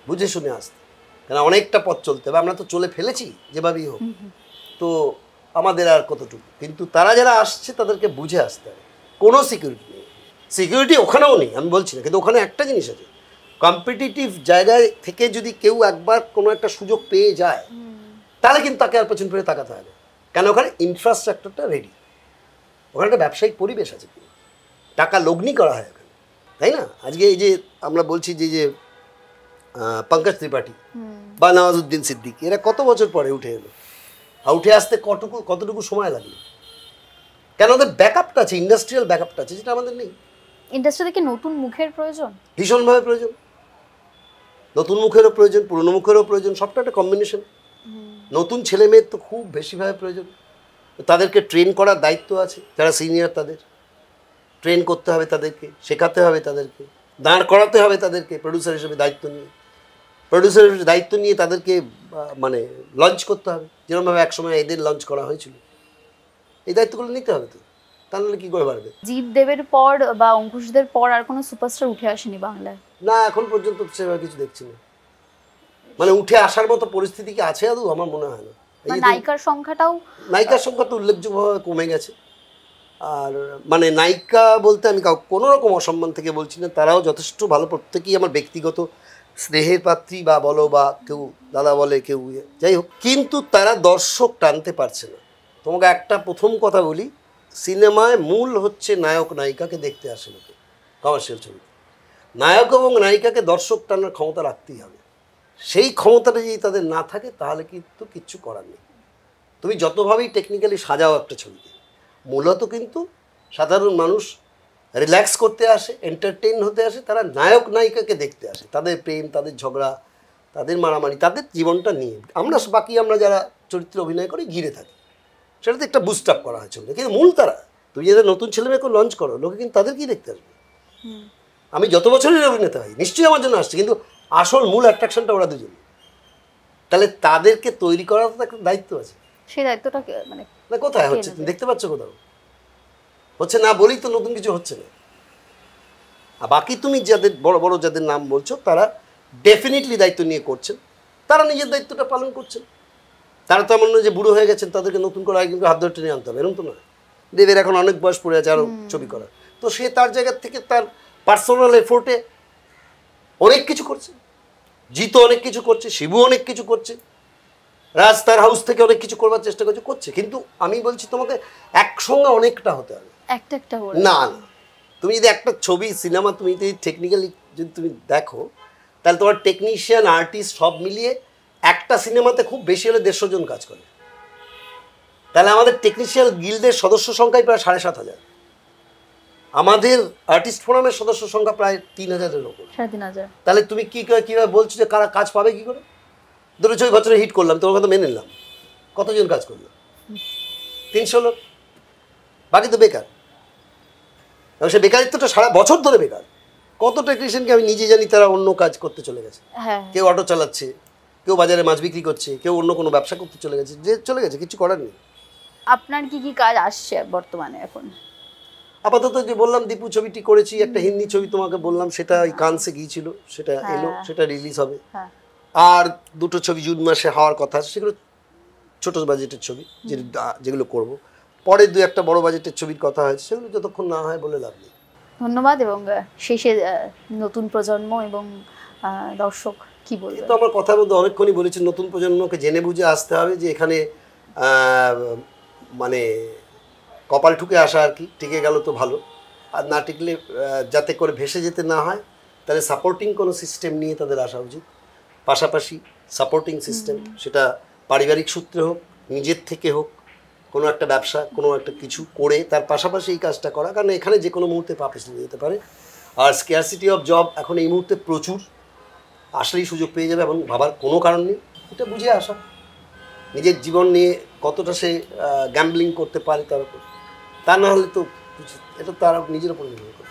বুঝে শুনে আসতে, কেন অনেকটা পথ চলতে হবে, আমরা তো চলে ফেলেছি যেভাবেই হোক, তো আমাদের আর কতটুকু, কিন্তু তারা যারা আসছে তাদেরকে বুঝে আসতে হবে। কোনো সিকিউরিটি নেই, সিকিউরিটি ওখানেও নেই আমি বলছি না, কিন্তু ওখানে একটা জিনিস আছে, কম্পিটিটিভ জায়গায় থেকে যদি কেউ একবার কোনো একটা সুযোগ পেয়ে যায়, তাহলে কিন্তু তাকে আর পেছন ফিরে তাকাতে হবে, কেন ওখানে ইনফ্রাস্ট্রাকচারটা রেডি, ওখানে একটা ব্যবসায়িক পরিবেশ আছে, টাকা লগ্নি করা হয় ওখানে, তাই না? আজকে এই যে আমরা বলছি যে পঙ্কজ ত্রিপাঠী বা নওয়াজুদ্দিন সিদ্দিকী, এরা কত বছর পরে উঠে এলো, আর উঠে আসতে কতটুকু সময় লাগলো, কেন ওদের ব্যাকআপটা আছে, ইন্ডাস্ট্রিয়াল ব্যাকআপটা আছে, যেটা আমাদের নেই। ইন্ডাস্ট্রিতে কি নতুন মুখের প্রয়োজন? ভীষণভাবে প্রয়োজন, নতুন মুখেরও প্রয়োজন, পুরনো মুখেরও প্রয়োজন, সবটা একটা কম্বিনেশন। নতুন ছেলে মেয়ের তো খুব বেশিভাবে প্রয়োজন, তাদেরকে ট্রেন করার দায়িত্ব আছে, যারা সিনিয়র তাদের ট্রেন করতে হবে, তাদেরকে শেখাতে হবে, তাদেরকে দাঁড় করাতে হবে, তাদেরকে প্রডিউসার হিসেবে দায়িত্ব নিয়ে তাদেরকে মানে লঞ্চ করতে হবে, যেরকমভাবে একসময় এদের লঞ্চ করা হয়েছিল। এই দায়িত্বগুলো নিতে হবে, তো তাহলে কি করে পারবে? জিৎ দেবের পর বা অঙ্কুশদের পর আর কোনো সুপারস্টার উঠে আসেনি বাংলায় না, এখন পর্যন্ত সেভাবে কিছু দেখছি না, মানে উঠে আসার মতো পরিস্থিতি কি আছে আদৌ? আমার মনে হয় না। নায়িকার সংখ্যা তো উল্লেখযোগ্যভাবে কমে গেছে, আর মানে নায়িকা বলতে আমি কোনো রকম অসম্মান থেকে বলছি না, তারাও যথেষ্ট ভালো, প্রত্যেকেই আমার ব্যক্তিগত স্নেহের পাত্রী, বা বলো বা কেউ দাদা বলে, কেউ যাই হোক, কিন্তু তারা দর্শক টানতে পারছে না। তোমাকে একটা প্রথম কথা বলি, সিনেমায় মূল হচ্ছে নায়ক নায়িকাকে দেখতে আসে লোকে, কমার্শিয়াল ছবিতে নায়ক এবং নায়িকাকে দর্শক টানার ক্ষমতা রাখতেই হবে, সেই ক্ষমতাটা যদি তাদের না থাকে তাহলে কিন্তু কিচ্ছু করার নেই। তুমি যতভাবেই টেকনিক্যালি সাজাও একটা ছবিকে, মূলত কিন্তু সাধারণ মানুষ রিল্যাক্স করতে আসে, এন্টারটেইন হতে আসে, তারা নায়ক নায়িকাকে দেখতে আসে, তাদের প্রেম, তাদের ঝগড়া, তাদের মারামারি, তাদের জীবনটা নিয়ে আমরা যারা চরিত্রে অভিনয় করি ঘিরে থাকি, সেটাতে একটা বুস্ট আপ করা হয় ছবিটা, কিন্তু মূল তারা, তুমি যাদের নতুন ছেলেমেয়েকে লঞ্চ করো, লোকে কিন্তু তাদেরকেই দেখতে আসবে। আমি যত বছরের অভিনেতা হই নিশ্চয়ই আমার জন্য আসছে, কিন্তু আসল মূল অ্যাট্রাকশনটা ওরা দুজন, তাহলে তাদেরকে তৈরি করার তো একটা দায়িত্ব আছে, সেই দায়িত্বটা মানে না কোথায় হচ্ছে? তুমি দেখতে পাচ্ছ কোথাও হচ্ছে না বলেই তো নতুন কিছু হচ্ছে না। আর বাকি তুমি যাদের বড় বড় যাদের নাম বলছো, তারা ডেফিনেটলি দায়িত্ব নিয়ে করছেন, তারা নিজের দায়িত্বটা পালন করছেন, তারা তো এমন নয় যে বুড়ো হয়ে গেছেন তাদেরকে নতুন করে একজনকে হাত ধরে টেনে আনতে হবে, এরকম তো নয়। দেবের এখন অনেক বয়স পড়ে আছে আরও ছবি করার, তো সে তার জায়গা থেকে তার পার্সোনাল এফোর্টে অনেক কিছু করছে, জিতও অনেক কিছু করছে, শিবু অনেক কিছু করছে, রাজ তার হাউস থেকে অনেক কিছু করবার চেষ্টা করছে, কিন্তু আমি বলছি তোমাকে একসঙ্গে অনেকটা হতে হবে, একটা না না, তুমি যদি একটা ছবি সিনেমা তুমি যদি টেকনিক্যালি যদি তুমি দেখো, তাহলে তোমার টেকনিশিয়ান আর্টিস্ট সব মিলিয়ে একটা সিনেমাতে খুব বেশি হলে 150 জন কাজ করে, তাহলে আমাদের টেকনিশিয়ান গিল্ডের সদস্য সংখ্যাই প্রায় 7,500, আমাদের আর্টিস্ট ফোরামের সদস্য সংখ্যা প্রায় 3,000-এর ওপর, 3,500। তাহলে তুমি কীভাবে বলছো যে কারা কাজ পাবে কী করে? ধরো 6 বছরে হিট করলাম, তোমার কথা মেনে নিলাম, কতজন কাজ করলো? 300 লোক, বাকি তো বেকার। এবং সে বেকারিত্বটা সারা বছর ধরে বেকার। কত টেকনিশিয়ানকে আমি নিজে জানি তারা অন্য কাজ করতে চলে গেছে, হ্যাঁ কেউ অটো চালাচ্ছে, কেউ বাজারে মাছ বিক্রি করছে, কেউ অন্য কোনো ব্যবসা করতে চলে গেছে, যে চলে গেছে, কিছু করার নেই। আপনার কি কি কাজ আসছে বর্তমানে এখন? আপাতত যে বললাম দীপু ছবিটি করেছি, একটা হিন্দি ছবি তোমাকে বললাম, সেটা ওই কানসে গিয়েছিল, সেটা এলো, সেটা রিলিজ হবে। হ্যাঁ আর দুটো ছবি জুন মাসে হওয়ার কথা, সেগুলো ছোট বাজেটের ছবি, যেগুলো করব। পরে দু একটা বড় বাজেটের ছবির কথা হয়েছে, সেগুলো যতক্ষণ না হয় বলে লাভ নেই। ধন্যবাদ। এবং শেষে নতুন প্রজন্ম এবং দর্শক কি বলবে? তো আমার কথার মধ্যে অনেকক্ষণই বলেছি, নতুন প্রজন্মকে জেনে বুঝে আসতে হবে যে এখানে মানে কপাল ঠুকে আসা আর কি, টিকে গেল তো ভালো, আর না টিকলে যাতে করে ভেসে যেতে না হয়, তাহলে সাপোর্টিং কোনো সিস্টেম নিয়ে তাদের আসা উচিত। পাশাপাশি সাপোর্টিং সিস্টেম, সেটা পারিবারিক সূত্রে হোক, নিজের থেকে হোক, কোনো একটা ব্যবসা, কোনো একটা কিছু করে তার পাশাপাশি এই কাজটা করা, কারণ এখানে যে কোনো মুহূর্তে পা পিছলে যেতে পারে। আর স্কেয়ারসিটি অফ জব এখন এই মুহূর্তে প্রচুর, আসলেই সুযোগ পেয়ে যাবে, এবং ভাবার কোনো কারণ নেই। এটা বুঝে আসা, নিজের জীবন নিয়ে কতটা সে গ্যাম্বলিং করতে পারে তার উপর, তা না হলে তো এটা তার নিজের উপর নির্ভর করে।